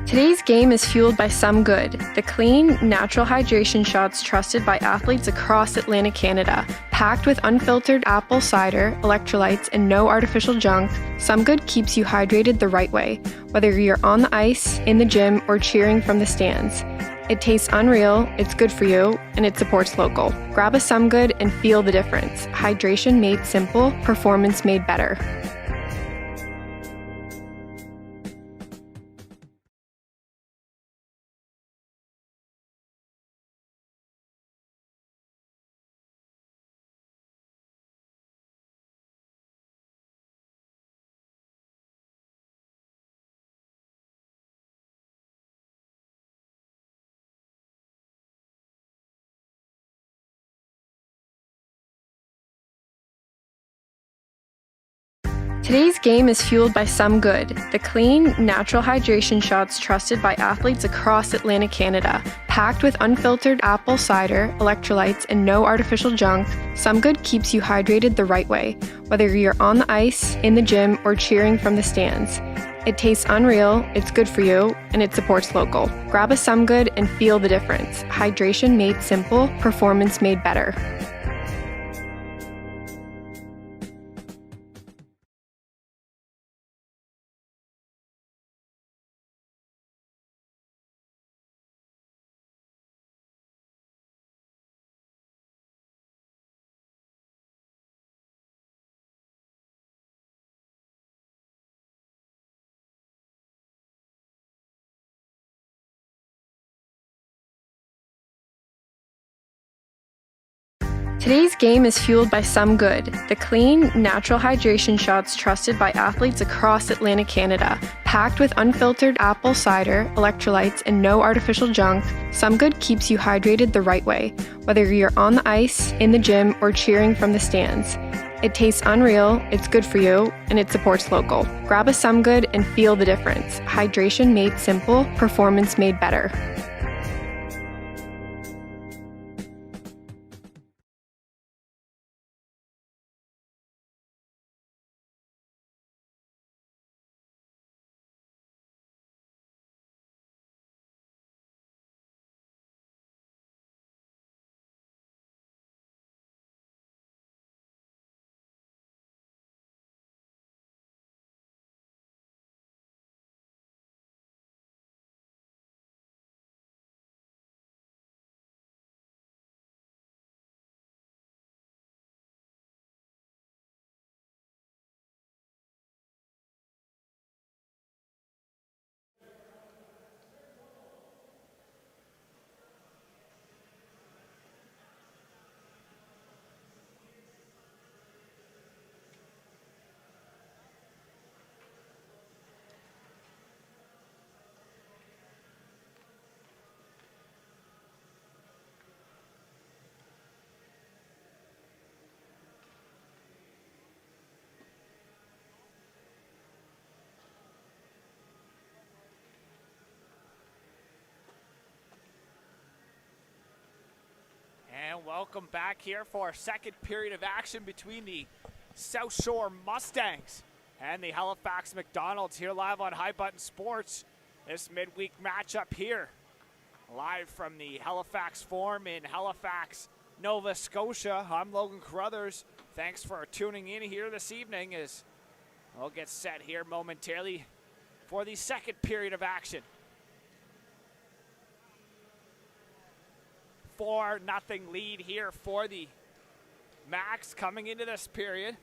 Speaker 1: Today's game is fueled by Some Good, the clean, natural hydration shots trusted by athletes across Atlantic Canada. Packed with unfiltered apple cider, electrolytes, and no artificial junk, Some Good keeps you hydrated the right way, whether you're on the ice, in the gym, or cheering from the stands. It tastes unreal, it's good for you, and it supports local. Grab a Some Good and feel the difference. Hydration made simple, performance made better. Today's game is fueled by Some Good, the clean, natural hydration shots trusted by athletes across Atlantic Canada. Packed with unfiltered apple cider, electrolytes, and no artificial junk, Some Good keeps you hydrated the right way, whether you're on the ice, in the gym, or cheering from the stands. It tastes unreal, it's good for you, and it supports local. Grab a Some Good and feel the difference. Hydration made simple, performance made better. Today's game is fueled by Some Good, the clean, natural hydration shots trusted by athletes across Atlantic Canada. Packed with unfiltered apple cider, electrolytes, and no artificial junk, Some Good keeps you hydrated the right way, whether you're on the ice, in the gym, or cheering from the stands. It tastes unreal, it's good for you, and it supports local. Grab a Some Good and feel the difference. Hydration made simple, performance made better.
Speaker 2: And welcome back here for our second period of action between the South Shore Mustangs and the Halifax Macdonalds here live on High Button Sports. This midweek matchup here, live from the Halifax Forum in Halifax, Nova Scotia. I'm Logan Carruthers. Thanks for tuning in here this evening as we'll get set here momentarily for the second period of action. 4-0 lead here for the Max coming into this period.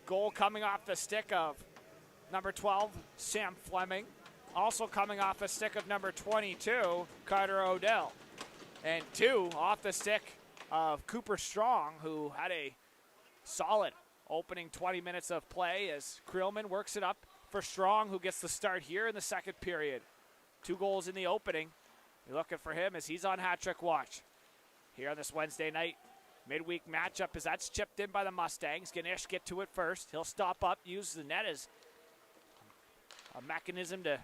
Speaker 2: Goal coming off the stick of number 12, Sam Fleming. Also coming off the stick of number 22, Carter Odell. And 2 off the stick of Cooper Strong, who had a solid opening 20 minutes of play as Creelman works it up for Strong, who gets the start here in the second period. 2 goals in the opening. You're looking for him as he's on hat-trick watch here on this Wednesday night midweek matchup as that's chipped in by the Mustangs. Ganesh get to it first. He'll stop up, use the net as a mechanism to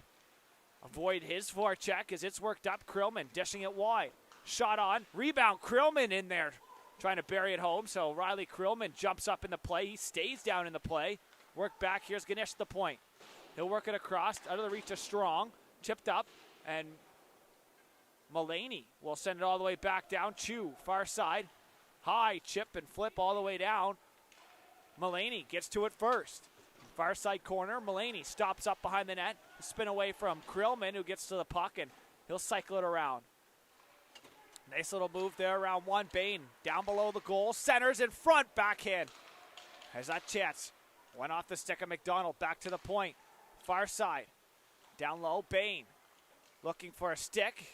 Speaker 2: avoid his forecheck as it's worked up. Creelman dishing it wide. Shot on. Rebound. Creelman in there trying to bury it home. So Riley Creelman jumps up in the play. He stays down in the play. Work back. Here's Ganesh the point. He'll work it across out of the reach of Strong. Chipped up and Mulaney will send it all the way back down. Chu, far side. High chip and flip all the way down. Mulaney gets to it first. Far side corner. Mulaney stops up behind the net. Spin away from Creelman, who gets to the puck, and he'll cycle it around. Nice little move there around one. Bain down below the goal. Centers in front. Backhand. Has that chance. Went off the stick of McDonald. Back to the point. Far side. Down low. Bain looking for a stick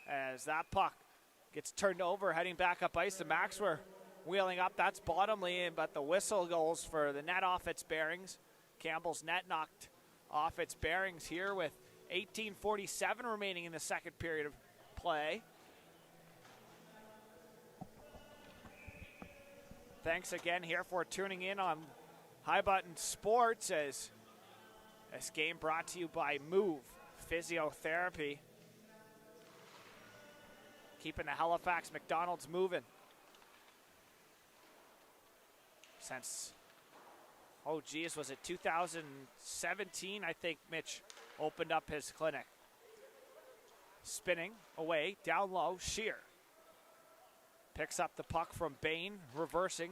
Speaker 2: as that puck gets turned over, heading back up ice. The Max were wheeling up. That's bottomly, but the whistle goes for the net off its bearings. Campbell's net knocked off its bearings here with 18:47 remaining in the second period of play. Thanks again here for tuning in on High Button Sports as this game brought to you by Move Physiotherapy. Keeping the Halifax Macdonalds moving. Since, was it 2017, I think Mitch opened up his clinic. Spinning away, down low, Shear. Picks up the puck from Bain, reversing.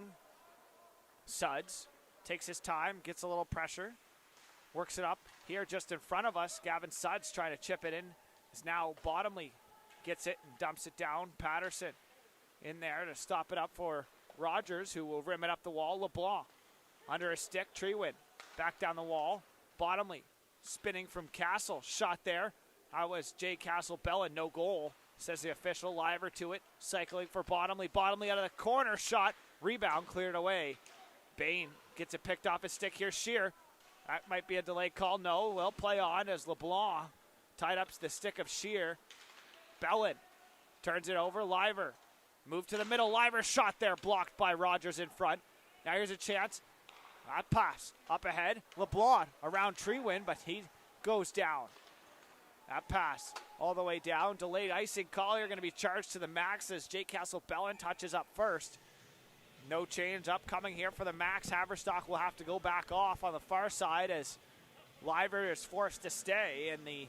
Speaker 2: Suds takes his time, gets a little pressure. Works it up here just in front of us. Gavin Suds trying to chip it in. Is now bottomly. Gets it and dumps it down. Patterson in there to stop it up for Rogers, who will rim it up the wall. LeBlanc under a stick. Treewin back down the wall. Bottomly spinning from Castle. Shot there. That was Jay Castle-Bella. No goal. says the official. Liver to it, cycling for Bottomley. Bottomley out of the corner, shot, rebound, cleared away. Bain gets it picked off his stick here. Shear, that might be a delay call. No, they'll play on as LeBlanc tied up the stick of Shear. Bellin turns it over. Liver, move to the middle. Liver shot there, blocked by Rogers in front. Now here's a chance. That pass up ahead. LeBlanc around Treewin, but he goes down. That pass all the way down. Delayed icing call here, going to be charged to the max as Jake Castle-Bellin touches up first. No change upcoming here for the max. Haverstock will have to go back off on the far side as Liver is forced to stay. And the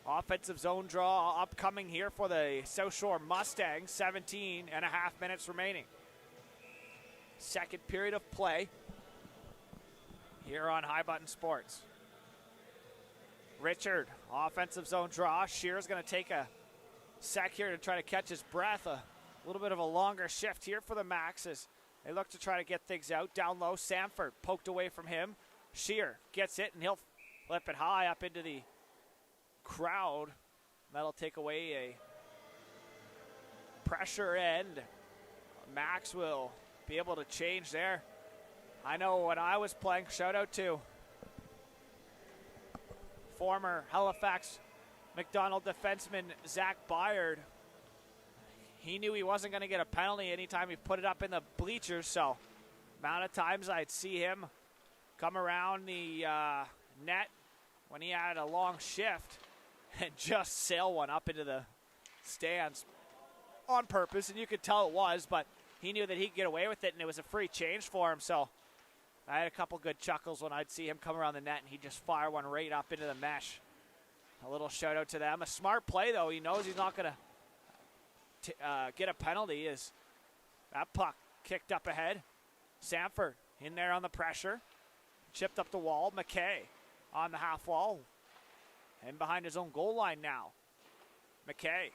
Speaker 2: offensive zone draw upcoming here for the South Shore Mustangs. 17 and a half minutes remaining. Second period of play here on High Button Sports. Richard, offensive zone draw. Shear's going to take a sec here to try to catch his breath. A little bit of a longer shift here for the Max as they look to try to get things out. Down low, Samford poked away from him. Shear gets it, and he'll flip it high up into the crowd. That'll take away a pressure end. Max will be able to change there. I know when I was playing, shout out to former Halifax Macdonald defenseman Zach Byard. He knew he wasn't going to get a penalty anytime he put it up in the bleachers, so amount of times I'd see him come around the net when he had a long shift and just sail one up into the stands on purpose, and you could tell it was, but he knew that he'd get away with it, and it was a free change for him, so I had a couple good chuckles when I'd see him come around the net and he'd just fire one right up into the mesh. A little shout out to them. A smart play, though. He knows he's not going to get a penalty as that puck kicked up ahead. Samford in there on the pressure. Chipped up the wall. McKay on the half wall. And behind his own goal line now. McKay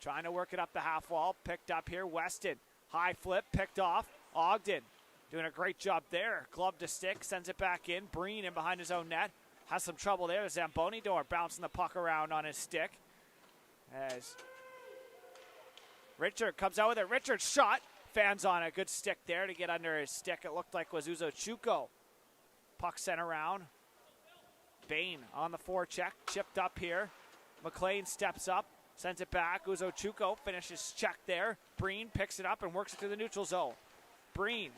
Speaker 2: trying to work it up the half wall. Picked up here. Weston. High flip. Picked off. Ogden doing a great job there. Glove to stick. Sends it back in. Breen in behind his own net. Has some trouble there. Zamboni door bouncing the puck around on his stick. As Richard comes out with it. Richard shot. Fans on a good stick there to get under his stick. It looked like was Uzochukwu. Puck sent around. Bain on the forecheck. Chipped up here. McLean steps up. Sends it back. Uzochukwu finishes check there. Breen picks it up and works it to the neutral zone. Breen.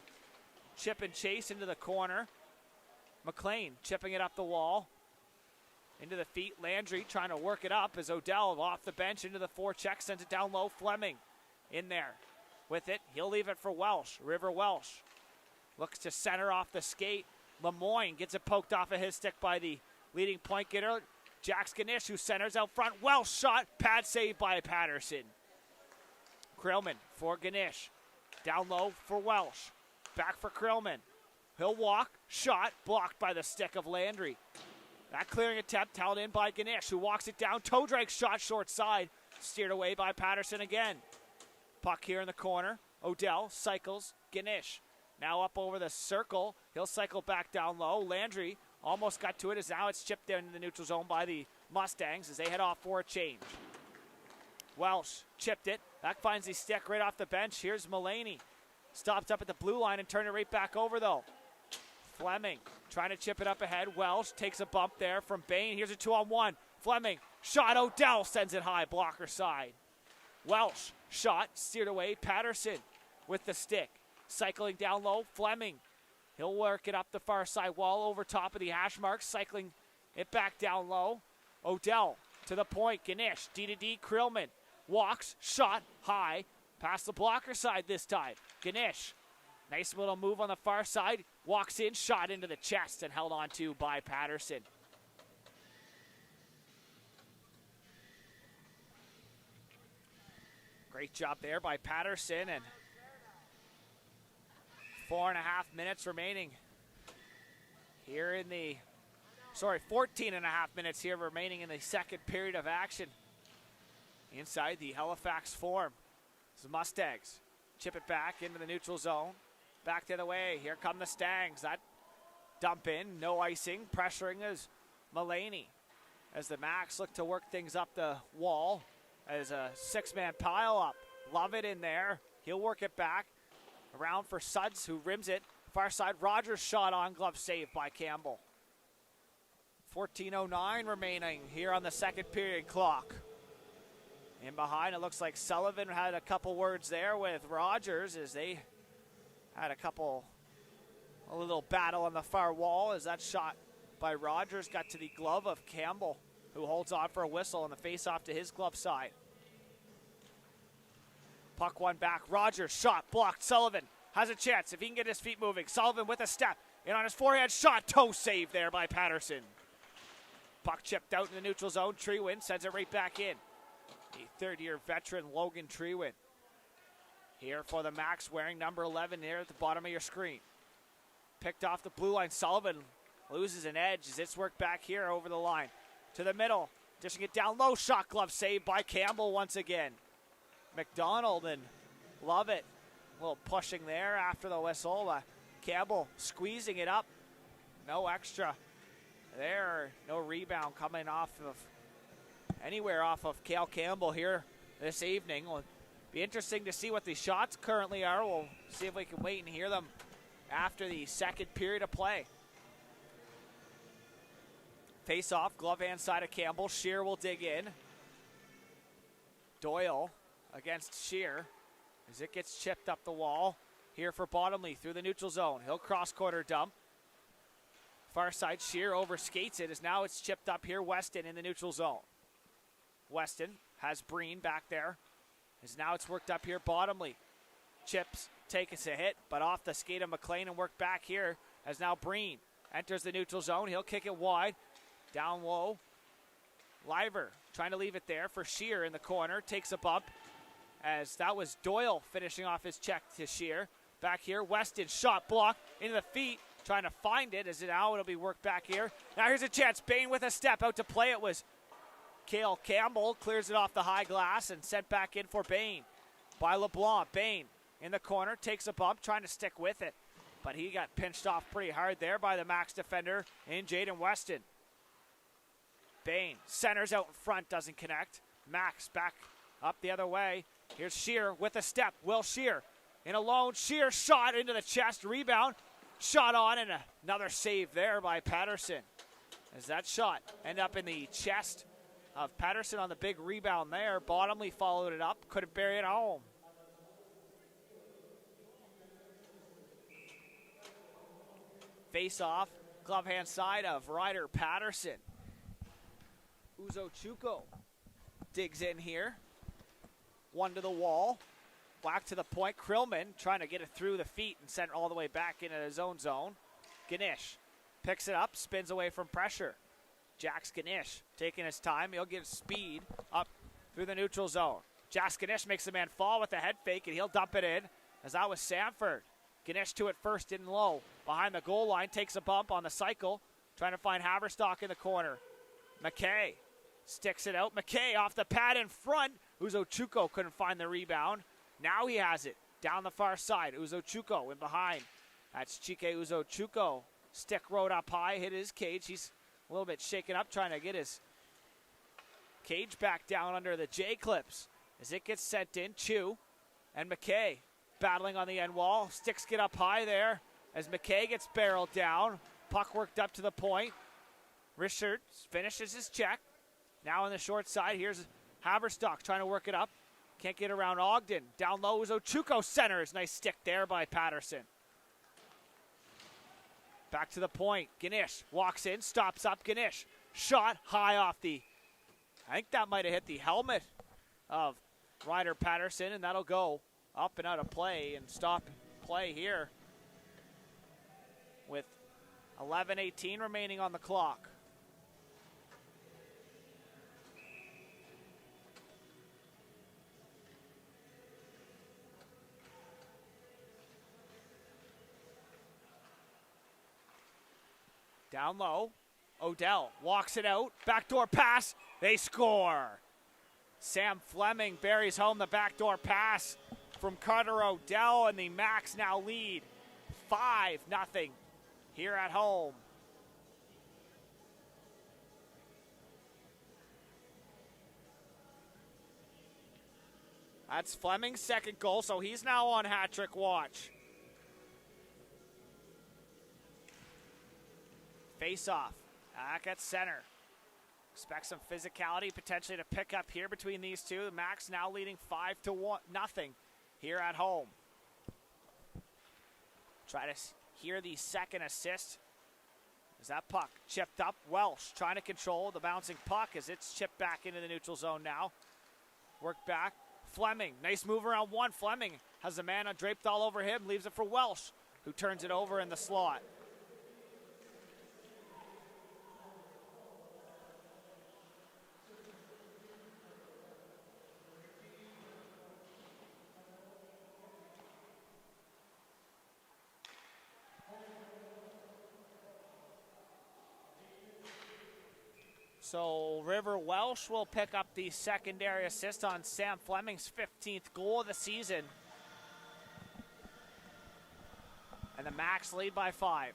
Speaker 2: Chip and chase into the corner. McLean chipping it up the wall. Into the feet. Landry trying to work it up as Odell off the bench into the forecheck. Sends it down low. Fleming in there with it. He'll leave it for Welsh. River Welsh looks to center off the skate. Lemoyne gets it poked off of his stick by the leading point getter. Jax Ganesh, who centers out front. Welsh shot. Pad save by Patterson. Krillman for Ganesh. Down low for Welsh. Back for Krillman. He'll walk. Shot. Blocked by the stick of Landry. That clearing attempt held in by Ganesh, who walks it down. Toe drag shot short side. Steered away by Patterson again. Puck here in the corner. Odell cycles. Ganesh now up over the circle. He'll cycle back down low. Landry almost got to it as now it's chipped into the neutral zone by the Mustangs as they head off for a change. Welsh chipped it. That finds the stick right off the bench. Here's Mulaney. Stops up at the blue line and turned it right back over though. Fleming trying to chip it up ahead. Welsh takes a bump there from Bain. Here's a 2-on-1. Fleming shot. Odell sends it high. Blocker side. Welsh shot. Steered away. Patterson with the stick. Cycling down low. Fleming. He'll work it up the far side wall over top of the hash marks. Cycling it back down low. Odell to the point. Ganesh. D-to-D. Krillman. Walks. Shot. High. Past the blocker side this time. Ganesh. Nice little move on the far side. Walks in. Shot into the chest and held on to by Patterson. Great job there by Patterson, and 4.5 minutes remaining here in the, 14.5 minutes here remaining in the second period of action inside the Halifax Forum. The Mustangs chip it back into the neutral zone. Back the other way. Here come the Stangs. That dump in. No icing. Pressuring is Mulaney as the Max look to work things up the wall. as a six-man pile-up. Love it in there. He'll work it back. Around for Suds, who rims it. Far side, Rogers shot on, glove saved by Campbell. 14:09 remaining here on the second period clock. In behind, it looks like Sullivan had a couple words there with Rogers as they had a little battle on the far wall as that shot by Rogers got to the glove of Campbell, who holds on for a whistle and the face-off to his glove side. Puck one back, Rogers, shot, blocked, Sullivan has a chance if he can get his feet moving. Sullivan with a step, in on his forehand shot, toe save there by Patterson. Puck chipped out in the neutral zone, Treewin sends it right back in. The third-year veteran Logan Treewin here for the Max, wearing number 11 here at the bottom of your screen. Picked off the blue line, Sullivan loses an edge as it's worked back here over the line. To the middle, dishing it down low, shot glove saved by Campbell once again. Macdonald and love it. A little pushing there after the whistle. Campbell squeezing it up. No extra there. No rebound coming off of anywhere off of Cale Campbell here this evening. Will be interesting to see what the shots currently are. We'll see if we can wait and hear them after the second period of play. Face off, glove hand side of Campbell. Shear will dig in. Doyle against Shear as it gets chipped up the wall. Here for Bottomley through the neutral zone. He'll cross quarter dump. Far side, Shear over skates it as now it's chipped up here. Weston in the neutral zone. Weston has Breen back there as now it's worked up here. Bottomley chips, takes a hit, but off the skate of McLean and work back here as now Breen enters the neutral zone. He'll kick it wide. Down low. Liver trying to leave it there for Shear in the corner. Takes a bump as that was Doyle finishing off his check to Shear. Back here, Weston shot block into the feet. Trying to find it as now it'll be worked back here. Now here's a chance. Bain with a step out to play. It was Cale Campbell. Clears it off the high glass and sent back in for Bain by LeBlanc. Bain in the corner. Takes a bump. Trying to stick with it. But he got pinched off pretty hard there by the Max defender in Jaden Weston. Bain centers out in front, doesn't connect. Max back up the other way. Here's Shear with a step. Will Shear in alone. Shear shot into the chest. Rebound. Shot on and another save there by Patterson. As that shot ended up in the chest of Patterson on the big rebound there. Bottomley followed it up. Couldn't bury it home. Face off. Glove hand side of Ryder Patterson. Uzo Chuko digs in here. One to the wall. Back to the point. Krillman trying to get it through the feet and send it all the way back into his own zone. Ganesh picks it up, spins away from pressure. Jax Ganesh taking his time. He'll give speed up through the neutral zone. Jax Ganesh makes the man fall with a head fake, and he'll dump it in as that was Sanford. Ganesh to it first in low. Behind the goal line, takes a bump on the cycle. Trying to find Haverstock in the corner. McKay sticks it out. McKay off the pad in front. Uzo Chuko couldn't find the rebound. Now he has it down the far side. Uzo Chuko in behind. That's Chike Uzo Chuko. Stick rode up high, hit his cage. He's a little bit shaken up trying to get his cage back down under the J-clips. As it gets sent in, Chu and McKay battling on the end wall. Sticks get up high there as McKay gets barreled down. Puck worked up to the point. Richards finishes his check. Now on the short side, here's Haverstock trying to work it up. Can't get around Ogden. Down low is Ochuko centers. Nice stick there by Patterson. Back to the point. Ganesh walks in, stops up. Ganesh shot high off the, I think that might have hit the helmet of Ryder Patterson, and that'll go up and out of play and stop play here with 11:18 remaining on the clock. Down low, Odell walks it out, backdoor pass, they score. Sam Fleming buries home the backdoor pass from Carter Odell, and the Max now lead 5-0 here at home. That's Fleming's second goal, so he's now on hat-trick watch. Face-off. Back at center. Expect some physicality potentially to pick up here between these two. The Max now leading 5-0 here at home. Try to hear the second assist. Is that puck chipped up? Welsh trying to control the bouncing puck as it's chipped back into the neutral zone now. Work back. Fleming, nice move around one. Fleming has a man draped all over him, leaves it for Welsh, who turns it over in the slot. So River Welsh will pick up the secondary assist on Sam Fleming's 15th goal of the season. And the Max lead by 5.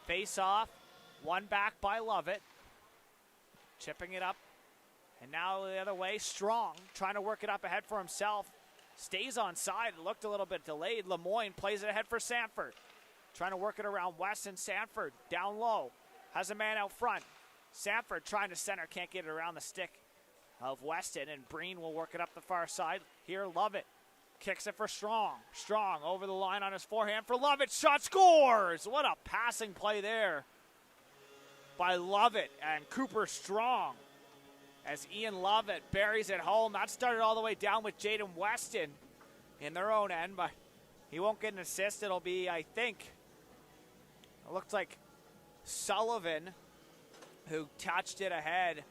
Speaker 2: Face off, one back by Lovett. Chipping it up, and now the other way, Strong, trying to work it up ahead for himself. Stays on side, looked a little bit delayed. Lemoyne plays it ahead for Sanford. Trying to work it around West and Sanford, down low. Has a man out front. Sanford trying to center, can't get it around the stick of Weston, and Breen will work it up the far side. Here, Lovett kicks it for Strong. Strong over the line on his forehand for Lovett. Shot, scores! What a passing play there by Lovett and Cooper Strong as Ian Lovett buries it home. That started all the way down with Jaden Weston in their own end, but he won't get an assist. It'll be, I think, it looks like Sullivan who touched it ahead.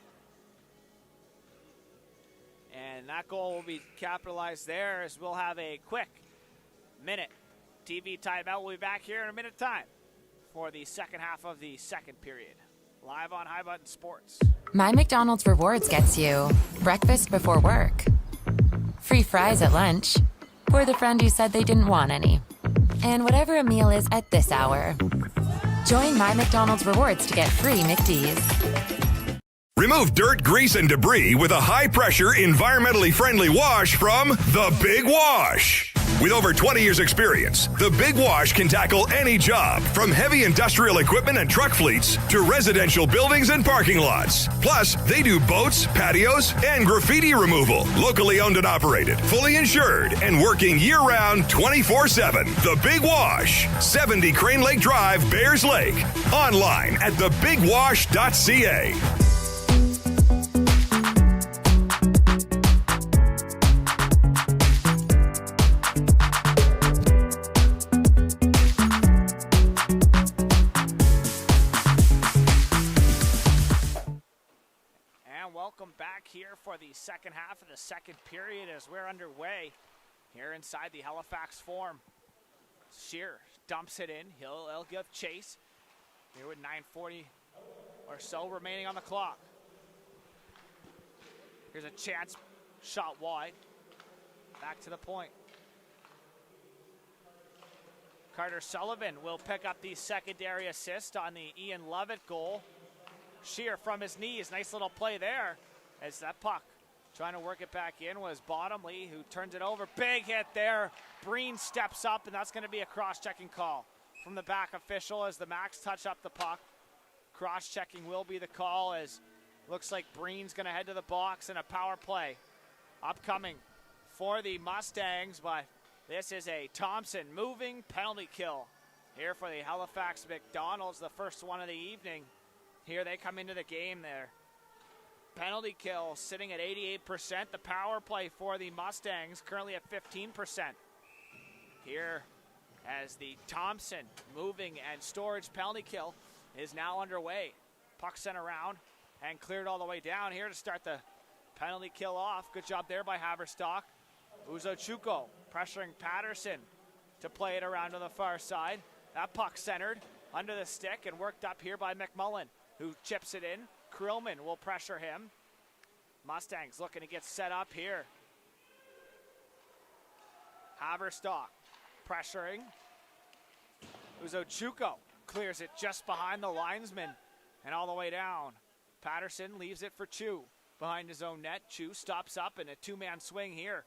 Speaker 2: And that goal will be capitalized there as we'll have a quick minute TV timeout. We'll be back here in a minute time for the second half of the second period. Live on High Button Sports.
Speaker 3: My McDonald's Rewards gets you breakfast before work, free fries at lunch, or the friend who said they didn't want any, and whatever a meal is at this hour. Join My McDonald's Rewards to get free McDs.
Speaker 4: Remove dirt, grease, and debris with a high-pressure, environmentally friendly wash from The Big Wash. With over 20 years' experience, The Big Wash can tackle any job, from heavy industrial equipment and truck fleets to residential buildings and parking lots. Plus, they do boats, patios, and graffiti removal. Locally owned and operated, fully insured, and working year-round 24/7. The Big Wash, 70 Crane Lake Drive, Bears Lake. Online at thebigwash.ca.
Speaker 2: Welcome back here for the second half of the second period as we're underway here inside the Halifax Forum. Shear dumps it in. He'll give chase here with 9:40 or so remaining on the clock. Here's a chance shot wide. Back to the point. Carter Sullivan will pick up the secondary assist on the Ian Lovett goal. Shear from his knees, nice little play there as that puck trying to work it back in was Bottomley, who turns it over. Big hit there. Breen steps up, and that's going to be a cross-checking call from the back official as the Max touch up the puck. Cross-checking will be the call as looks like Breen's going to head to the box in a power play upcoming for the Mustangs, but this is a Thompson moving penalty kill here for the Halifax Macdonalds, the first one of the evening. Here they come into the game there. Penalty kill sitting at 88%. The power play for the Mustangs currently at 15%. Here as the Thompson moving and storage penalty kill is now underway. Puck sent around and cleared all the way down here to start the penalty kill off. Good job there by Haverstock. Uzochukwu pressuring Patterson to play it around to the far side. That puck centered under the stick and worked up here by McMullen, who chips it in. Krillman will pressure him. Mustangs looking to get set up here. Haverstock pressuring. Uzochukwu clears it just behind the linesman and all the way down. Patterson leaves it for Chu behind his own net. Chu stops up in a two-man swing here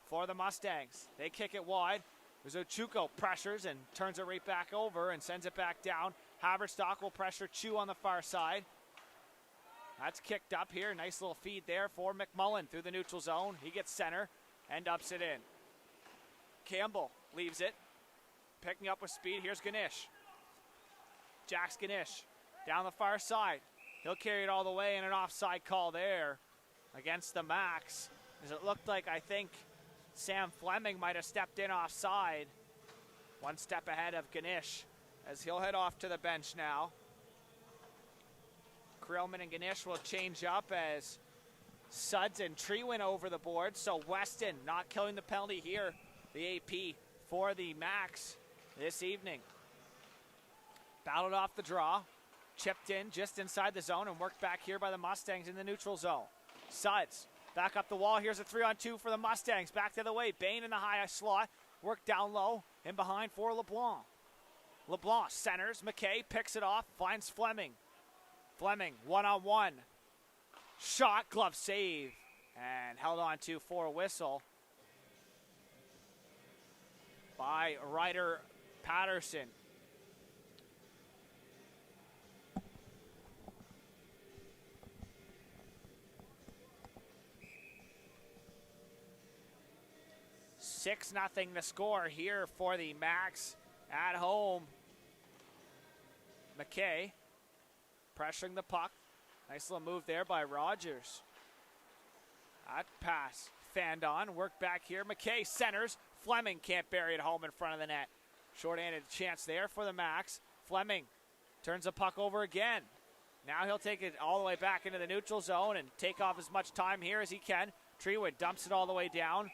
Speaker 2: for the Mustangs. They kick it wide. Uzochukwu pressures and turns it right back over and sends it back down. Haverstock will pressure Chu on the far side. That's kicked up here. Nice little feed there for McMullen through the neutral zone. He gets center and ups it in. Campbell leaves it. Picking up with speed. Here's Ganesh. Jax Ganesh down the far side. He'll carry it all the way, and an offside call there against the Max. As it looked like, I think, Sam Fleming might have stepped in offside. One step ahead of Ganesh as he'll head off to the bench now. Krillman and Ganesh will change up as Suds and Treewin over the board. So Weston not killing the penalty here. The AP for the Max this evening. Battled off the draw. Chipped in just inside the zone and worked back here by the Mustangs in the neutral zone. Suds back up the wall. Here's a 3-on-2 for the Mustangs. Back the other way. Bain in the high slot. Work down low and behind for LeBlanc. LeBlanc centers. McKay picks it off. Finds Fleming. Fleming one-on-one. Shot, glove save. And held on to for a whistle by Ryder Patterson. Six 0 the score here for the Max at home. McKay pressuring the puck. Nice little move there by Rogers. That pass fanned on. Work back here. McKay centers. Fleming can't bury it home in front of the net. Short-handed chance there for the Max. Fleming turns the puck over again. Now he'll take it all the way back into the neutral zone and take off as much time here as he can. Treewood dumps it all the way down.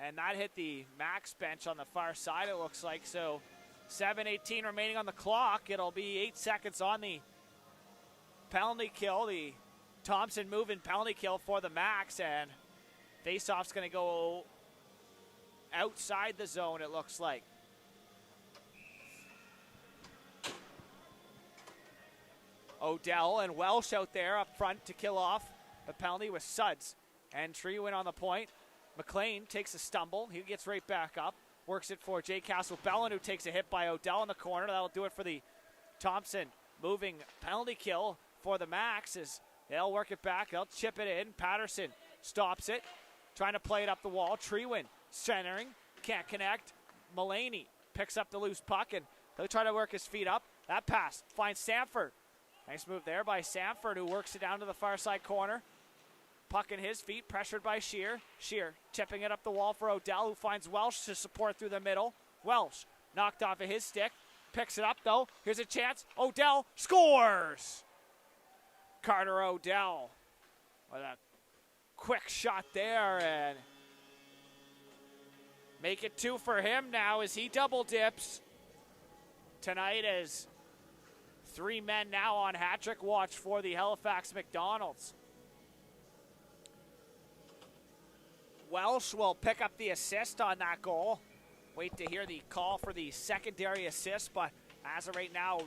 Speaker 2: And that hit the Max bench on the far side, it looks like. So 7:18 remaining on the clock. It'll be 8 seconds on the penalty kill. The Thompson moving penalty kill for the Max. And faceoff's going to go outside the zone, it looks like. Odell and Welsh out there up front to kill off the penalty with Suds. And Treewin on the point. McLean takes a stumble. He gets right back up. Works it for Jay Castle-Bellin, who takes a hit by Odell in the corner. That'll do it for the Thompson moving penalty kill for the Max. As they'll work it back. They'll chip it in. Patterson stops it. Trying to play it up the wall. Treewin centering. Can't connect. Mulaney picks up the loose puck, and he'll try to work his feet up. That pass finds Sanford. Nice move there by Sanford, who works it down to the far side corner. Puck in his feet, pressured by Shear. Shear chipping it up the wall for Odell, who finds Welsh to support through the middle. Welsh knocked off of his stick. Picks it up, though. Here's a chance. Odell scores! Carter Odell with a quick shot there, and make it 2 for him now as he double dips tonight, as 3 men now on hat-trick watch for the Halifax Macdonalds. Welsh will pick up the assist on that goal. Wait to hear the call for the secondary assist, but as of right now,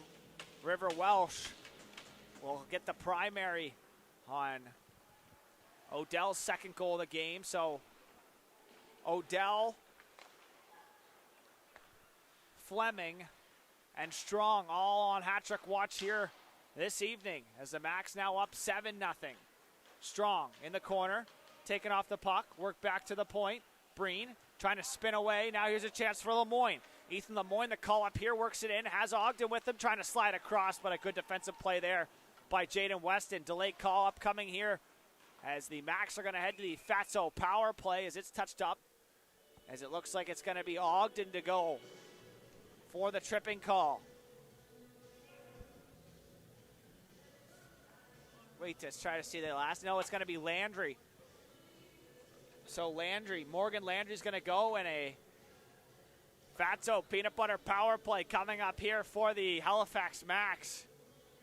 Speaker 2: River Welsh will get the primary on Odell's second goal of the game. So Odell, Fleming, and Strong all on hat-trick watch here this evening as the Max now up 7-0. Strong in the corner. Taking off the puck, work back to the point. Breen trying to spin away. Now here's a chance for Lemoyne. Ethan Lemoyne, the call up here, works it in. Has Ogden with him, trying to slide across, but a good defensive play there by Jaden Weston. Delayed call up coming here as the Max are going to head to the Fatso power play as it's touched up. As it looks like it's going to be Ogden to go for the tripping call. Wait to try to see the last. No, it's going to be Landry. So Morgan Landry's going to go in a Fatso peanut butter power play coming up here for the Halifax Max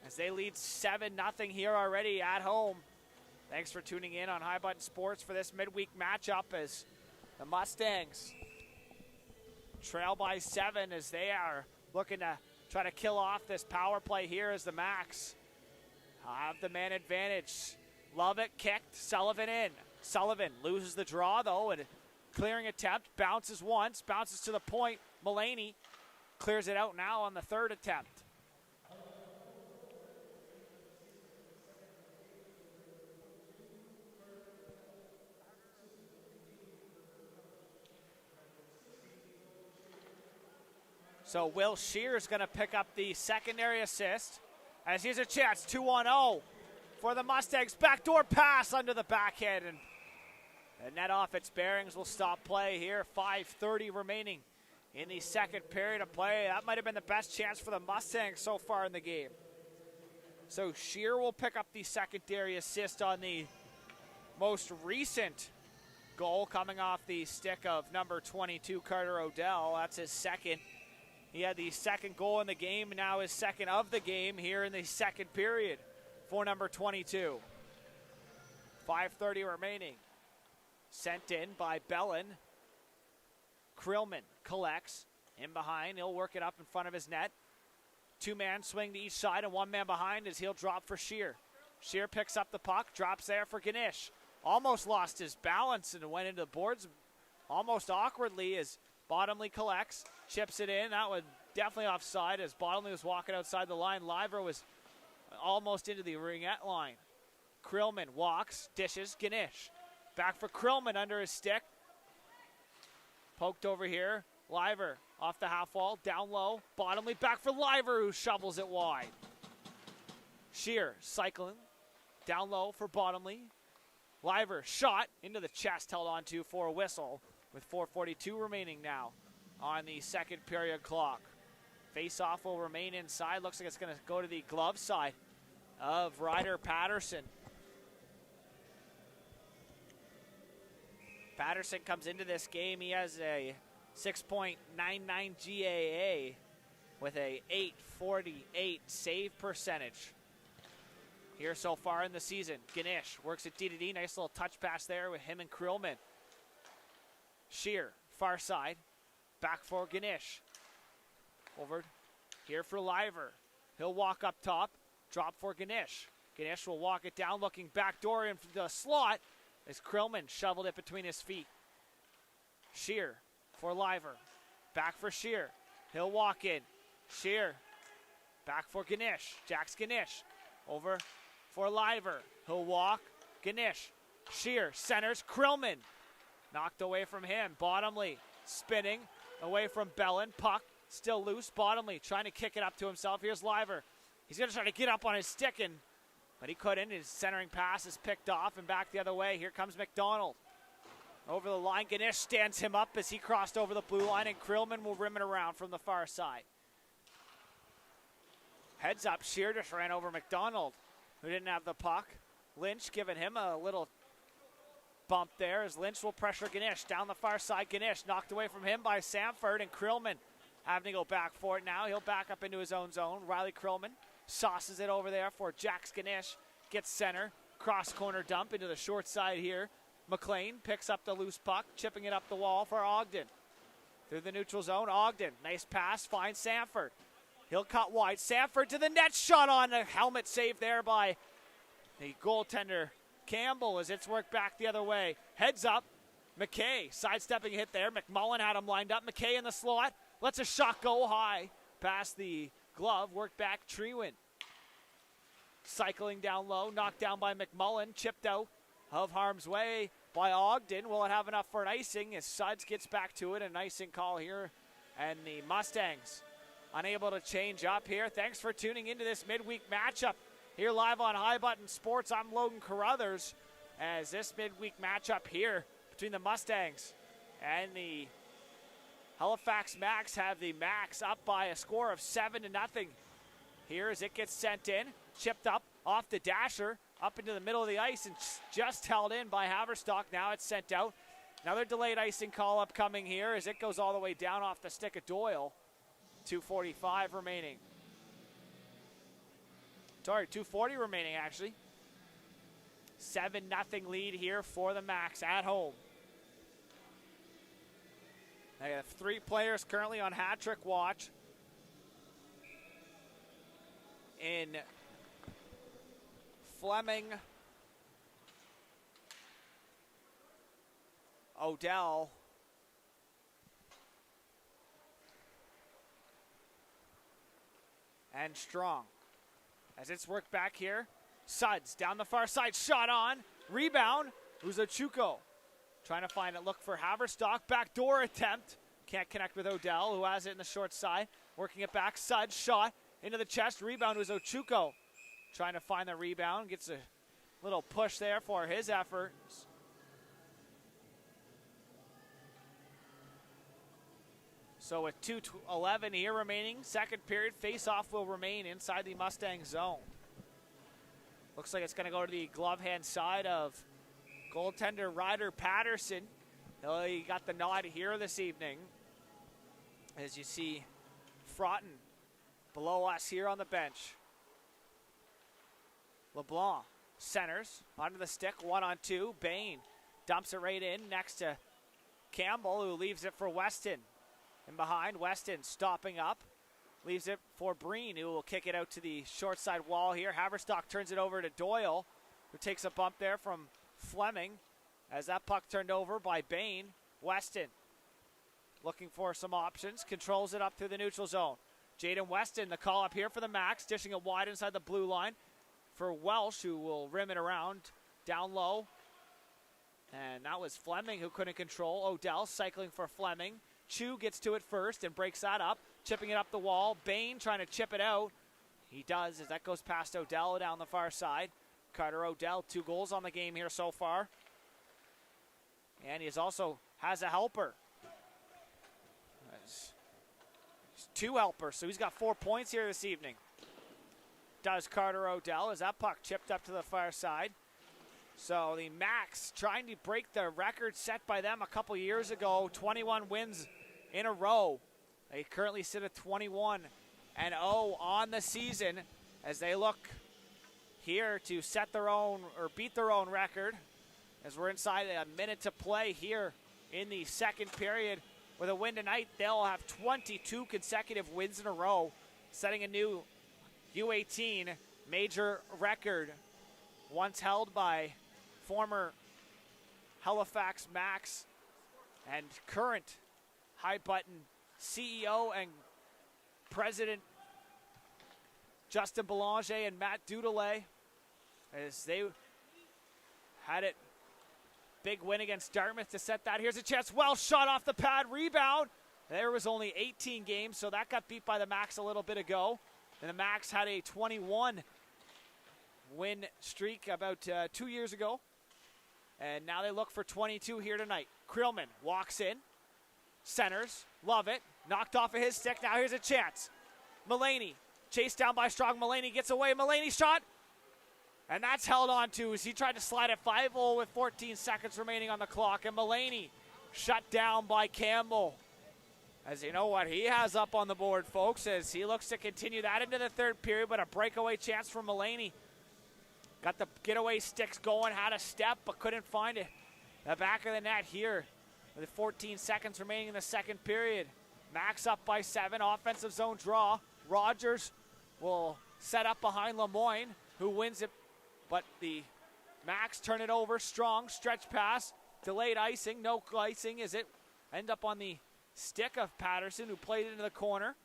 Speaker 2: as they lead 7-0 here already at home. Thanks for tuning in on High Button Sports for this midweek matchup as the Mustangs trail by 7 as they are looking to try to kill off this power play here as the Macs have the man advantage. Lovett kicked, Sullivan in. Sullivan loses the draw though, and clearing attempt, bounces once, bounces to the point. Mulaney clears it out now on the third attempt. So Will Shear is going to pick up the secondary assist as here's a chance, 2-1-0 for the Mustangs. Backdoor pass under the backhand, and the net off its bearings will stop play here. 5:30 remaining in the second period of play. That might have been the best chance for the Mustangs so far in the game. So Shear will pick up the secondary assist on the most recent goal coming off the stick of number 22, Carter Odell. That's his second. He had the second goal in the game, now his second of the game here in the second period for number 22. 5:30 remaining. Sent in by Bellin. Krillman collects in behind. He'll work it up in front of his net. Two-man swing to each side and one man behind as he'll drop for Shear. Shear picks up the puck, drops there for Ganesh. Almost lost his balance and went into the boards almost awkwardly as Bottomley collects, chips it in. That was definitely offside as Bottomley was walking outside the line. Liver was almost into the ringette line. Krillman walks, dishes, Ganesh. Back for Krillman under his stick. Poked over here. Liver off the half wall, down low. Bottomley back for Liver who shovels it wide. Shear cycling down low for Bottomley. Liver shot into the chest, held on to for a whistle with 4:42 remaining now on the second period clock. Face-off will remain inside. Looks like it's going to go to the glove side of Ryder Patterson. Patterson comes into this game. He has a 6.99 GAA with a .848 save percentage here so far in the season. Ganesh works it D-to-D. Nice little touch pass there with him and Krillman. Shear, far side. Back for Ganesh. Over here for Liver. He'll walk up top. Drop for Ganesh. Ganesh will walk it down, looking backdoor in the slot as Krillman shoveled it between his feet. Shear for Liver. Back for Shear. He'll walk in. Shear. Back for Ganesh. Jacks Ganesh. Over for Liver. He'll walk. Ganesh. Shear centers. Krillman. Knocked away from him. Bottomley spinning away from Bellin. Puck still loose. Bottomley trying to kick it up to himself. Here's Liver. He's going to try to get up on his stick, but he couldn't. His centering pass is picked off and back the other way. Here comes Macdonald. Over the line. Ganesh stands him up as he crossed over the blue line, and Krillman will rim it around from the far side. Heads up. Shear just ran over Macdonald, who didn't have the puck. Lynch giving him a little bump there as Lynch will pressure Ganesh. Down the far side, Ganesh knocked away from him by Samford, and Krillman having to go back for it now. He'll back up into his own zone. Riley Krillman sauces it over there for Jax Ganesh. Gets center. Cross corner dump into the short side here. McLean picks up the loose puck, chipping it up the wall for Ogden. Through the neutral zone, Ogden. Nice pass, finds Samford. He'll cut wide. Samford to the net, shot on a helmet save there by the goaltender Campbell as it's worked back the other way. Heads up. McKay sidestepping hit there. McMullen had him lined up. McKay in the slot. Lets a shot go high. Past the glove. Worked back Treewin. Cycling down low. Knocked down by McMullen. Chipped out of harm's way by Ogden. Will it have enough for an icing as Suds gets back to it? An icing call here. And the Mustangs unable to change up here. Thanks for tuning into this midweek matchup here live on High Button Sports. I'm Logan Carruthers as this midweek matchup here between the Mustangs and the Halifax Macs have the Macs up by a score of 7-0 here as it gets sent in. Chipped up off the dasher up into the middle of the ice and just held in by Haverstock. Now it's sent out. Another delayed icing call upcoming here as it goes all the way down off the stick of Doyle. 2:45 remaining. Sorry, 2:40 remaining actually. 7-0 lead here for the Macs at home. They have 3 players currently on hat trick watch. In Fleming, Odell, and Strong. As it's worked back here, Suds down the far side, shot on, rebound, Uzochukwu trying to find it, look for Haverstock, backdoor attempt, can't connect with Odell, who has it in the short side, working it back, Suds, shot, into the chest, rebound Uzochukwu trying to find the rebound, gets a little push there for his efforts. So with 2:11 here remaining, second period, face-off will remain inside the Mustang zone. Looks like it's going to go to the glove hand side of goaltender Ryder Patterson. He got the nod here this evening. As you see Frotton below us here on the bench. LeBlanc centers onto the stick, 1-on-2. Bain dumps it right in next to Campbell, who leaves it for Weston. And behind, Weston stopping up. Leaves it for Breen, who will kick it out to the short side wall here. Haverstock turns it over to Doyle, who takes a bump there from Fleming. As that puck turned over by Bain. Weston looking for some options. Controls it up through the neutral zone. Jaden Weston, the call up here for the Max. Dishing it wide inside the blue line for Welsh, who will rim it around down low. And that was Fleming who couldn't control. Odell cycling for Fleming. Chu gets to it first and breaks that up, chipping it up the wall. Bain trying to chip it out. He does, as that goes past Odell down the far side. Carter Odell, 2 goals on the game here so far. And he also has a helper. He's 2 helpers, so he's got 4 points here this evening. Does Carter Odell as that puck chipped up to the far side. So the Max trying to break the record set by them a couple years ago, 21 wins in a row. They currently sit at 21-0 on the season as they look here to set their own or beat their own record as we're inside a minute to play here in the second period. With a win tonight, they'll have 22 consecutive wins in a row, setting a new U18 major record, once held by former Halifax Max and current High Button CEO and President Justin Belanger and Matt Dudelet, as they had it. Big win against Dartmouth to set that. Here's a chance. Well shot off the pad. Rebound. There was only 18 games, so that got beat by the Max a little bit ago. And the Max had a 21 win streak about 2 years ago. And now they look for 22 here tonight. Krillman walks in. Centers. Love it. Knocked off of his stick. Now here's a chance. Mulaney. Chased down by Strong. Mulaney gets away. Mulaney shot. And that's held on to as he tried to slide it 5-0 with 14 seconds remaining on the clock. And Mulaney shut down by Campbell. As you know what he has up on the board, folks, as he looks to continue that into the third period, but a breakaway chance from Mulaney. Got the getaway sticks going, had a step, but couldn't find it. The back of the net here with 14 seconds remaining in the second period. Max up by 7, offensive zone draw. Rogers will set up behind Lemoyne, who wins it. But the Max turn it over. Strong stretch pass. Delayed icing. No icing as it end up on the stick of Patterson, who played it into the corner.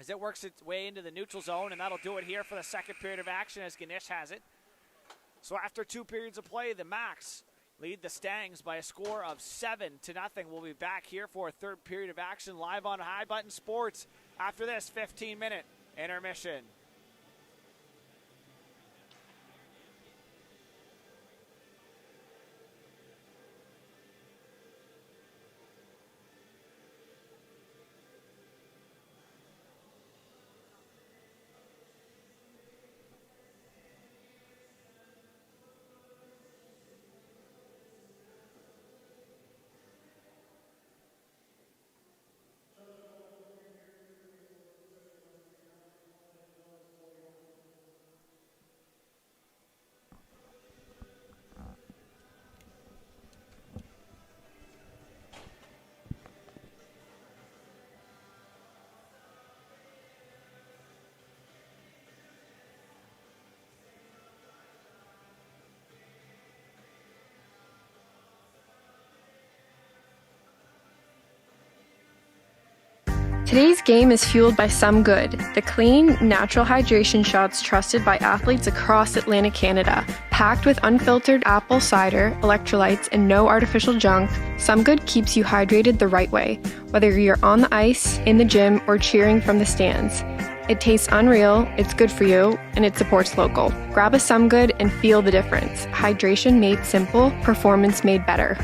Speaker 2: As it works its way into the neutral zone, and that'll do it here for the second period of action as Ganesh has it. So after 2 periods of play, the Max lead the Stangs by a score of 7-0. We'll be back here for a third period of action live on High Button Sports after this 15-minute intermission.
Speaker 1: Today's game is fueled by Some Good, the clean, natural hydration shots trusted by athletes across Atlantic Canada. Packed with unfiltered apple cider, electrolytes, and no artificial junk, Some Good keeps you hydrated the right way, whether you're on the ice, in the gym, or cheering from the stands. It tastes unreal, it's good for you, and it supports local. Grab a Some Good and feel the difference. Hydration made simple, performance made better.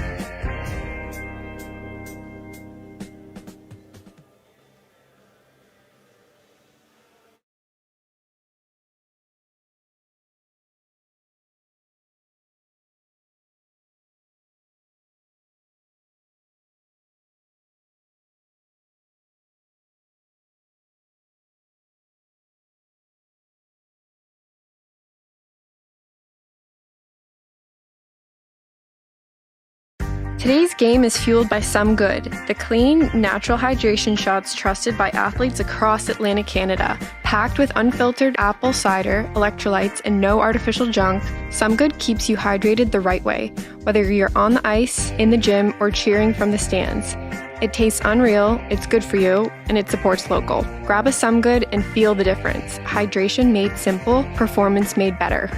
Speaker 1: Today's game is fueled by Some Good, the clean, natural hydration shots trusted by athletes across Atlantic Canada. Packed with unfiltered apple cider, electrolytes, and no artificial junk, Some Good keeps you hydrated the right way, whether you're on the ice, in the gym, or cheering from the stands. It tastes unreal, it's good for you, and it supports local. Grab a Some Good and feel the difference. Hydration made simple, performance made better.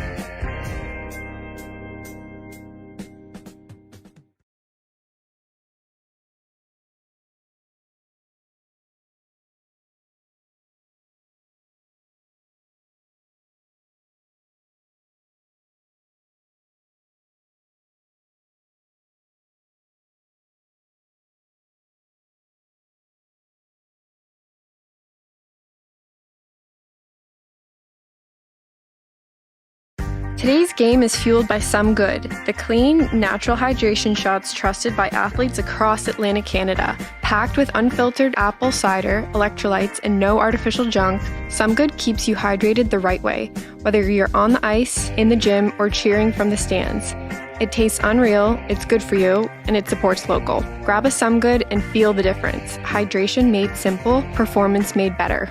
Speaker 1: Today's game is fueled by Some Good, the clean, natural hydration shots trusted by athletes across Atlantic Canada. Packed with unfiltered apple cider, electrolytes, and no artificial junk, Some Good keeps you hydrated the right way, whether you're on the ice, in the gym, or cheering from the stands. It tastes unreal, it's good for you, and it supports local. Grab a Some Good and feel the difference. Hydration made simple, performance made better.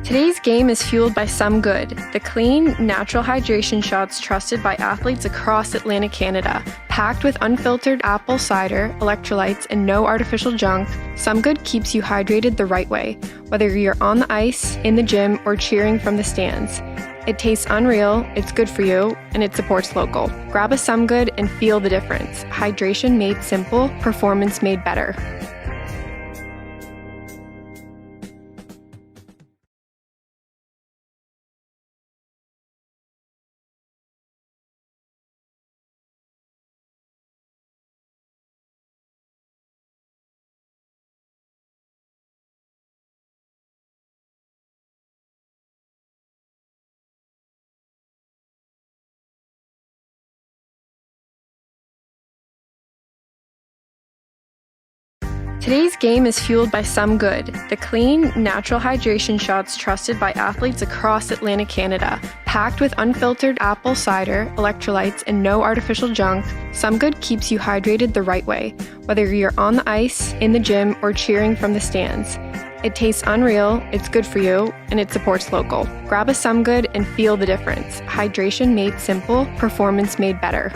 Speaker 1: Today's game is fueled by Some Good, the clean, natural hydration shots trusted by athletes across Atlantic Canada. Packed with unfiltered apple cider, electrolytes, and no artificial junk, Some Good keeps you hydrated the right way, whether you're on the ice, in the gym, or cheering from the stands. It tastes unreal, it's good for you, and it supports local. Grab a Some Good and feel the difference. Hydration made simple, performance made better. Today's game is fueled by Some Good, the clean, natural hydration shots trusted by athletes across Atlantic Canada. Packed with unfiltered apple cider, electrolytes, and no artificial junk, Some Good keeps you hydrated the right way, whether you're on the ice, in the gym, or cheering from the stands. It tastes unreal, it's good for you, and it supports local. Grab a Some Good and feel the difference. Hydration made simple, performance made better.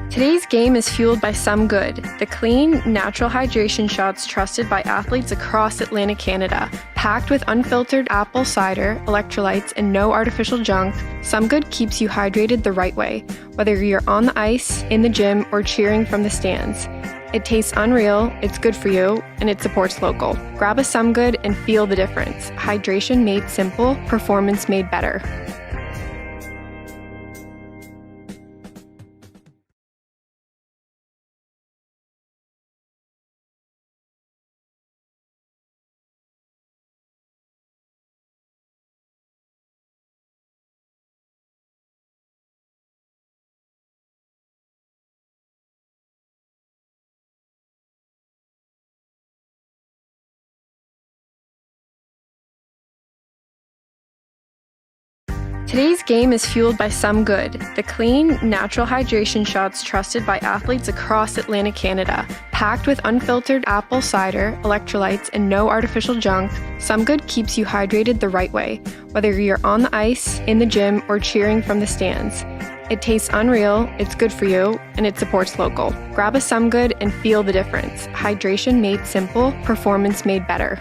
Speaker 1: Today's game is fueled by Some Good, the clean, natural hydration shots trusted by athletes across Atlantic Canada. Packed with unfiltered apple cider, electrolytes, and no artificial junk, Some Good keeps you hydrated the right way, whether you're on the ice, in the gym, or cheering from the stands. It tastes unreal, it's good for you, and it supports local. Grab a Some Good and feel the difference. Hydration made simple, performance made better. Today's game is fueled by Some Good, the clean, natural hydration shots trusted by athletes across Atlantic Canada. Packed with unfiltered apple cider, electrolytes, and no artificial junk, Some Good keeps you hydrated the right way, whether you're on the ice, in the gym, or cheering from the stands. It tastes unreal, it's good for you, and it supports local. Grab a Some Good and feel the difference. Hydration made simple, performance made better.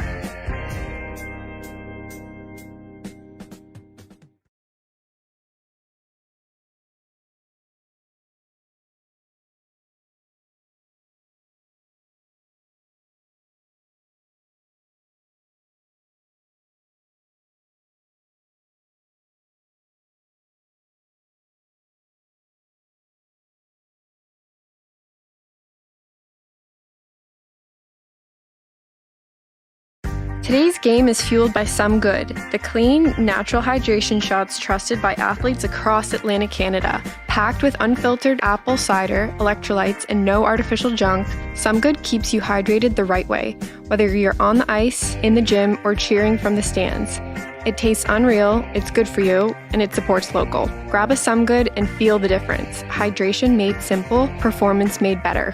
Speaker 1: Today's game is fueled by Some Good, the clean, natural hydration shots trusted by athletes across Atlantic Canada. Packed with unfiltered apple cider, electrolytes, and no artificial junk, Some Good keeps you hydrated the right way, whether you're on the ice, in the gym, or cheering from the stands. It tastes unreal, it's good for you, and it supports local. Grab a Some Good and feel the difference. Hydration made simple, performance made better.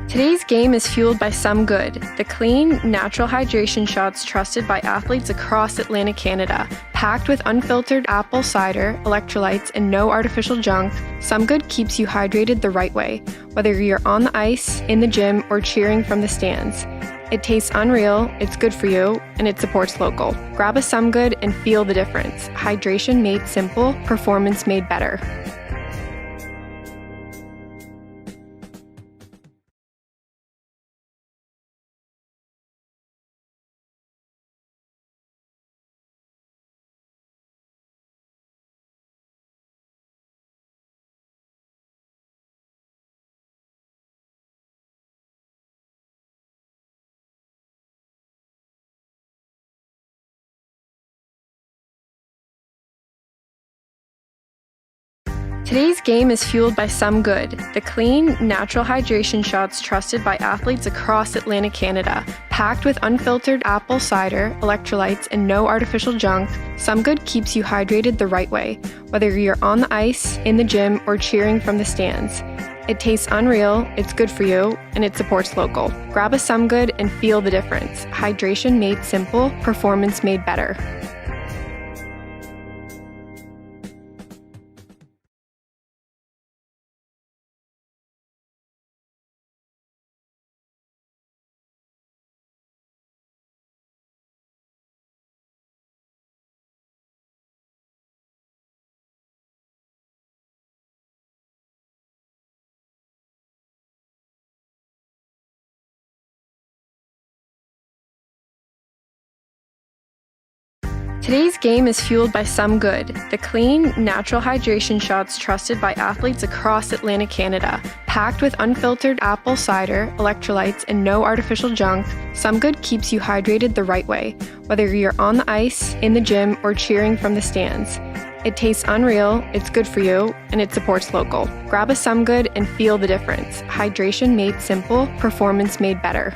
Speaker 1: Today's game is fueled by Some Good, the clean, natural hydration shots trusted by athletes across Atlantic Canada. Packed with unfiltered apple cider, electrolytes, and no artificial junk, Some Good keeps you hydrated the right way, whether you're on the ice, in the gym, or cheering from the stands. It tastes unreal, it's good for you, and it supports local. Grab a Some Good and feel the difference. Hydration made simple, performance made better. Today's game is fueled by Some Good, the clean, natural hydration shots trusted by athletes across Atlantic Canada. Packed with unfiltered apple cider, electrolytes, and no artificial junk, Some Good keeps you hydrated the right way, whether you're on the ice, in the gym, or cheering from the stands. It tastes unreal, it's good for you, and it supports local. Grab a Some Good and feel the difference. Hydration made simple, performance made better. Today's game is fueled by Some Good, the clean, natural hydration shots trusted by athletes across Atlantic Canada. Packed with unfiltered apple cider, electrolytes, and no artificial junk, Some Good keeps you hydrated the right way, whether you're on the ice, in the gym, or cheering from the stands. It tastes unreal, it's good for you, and it supports local. Grab a Some Good and feel the difference. Hydration made simple, performance made better.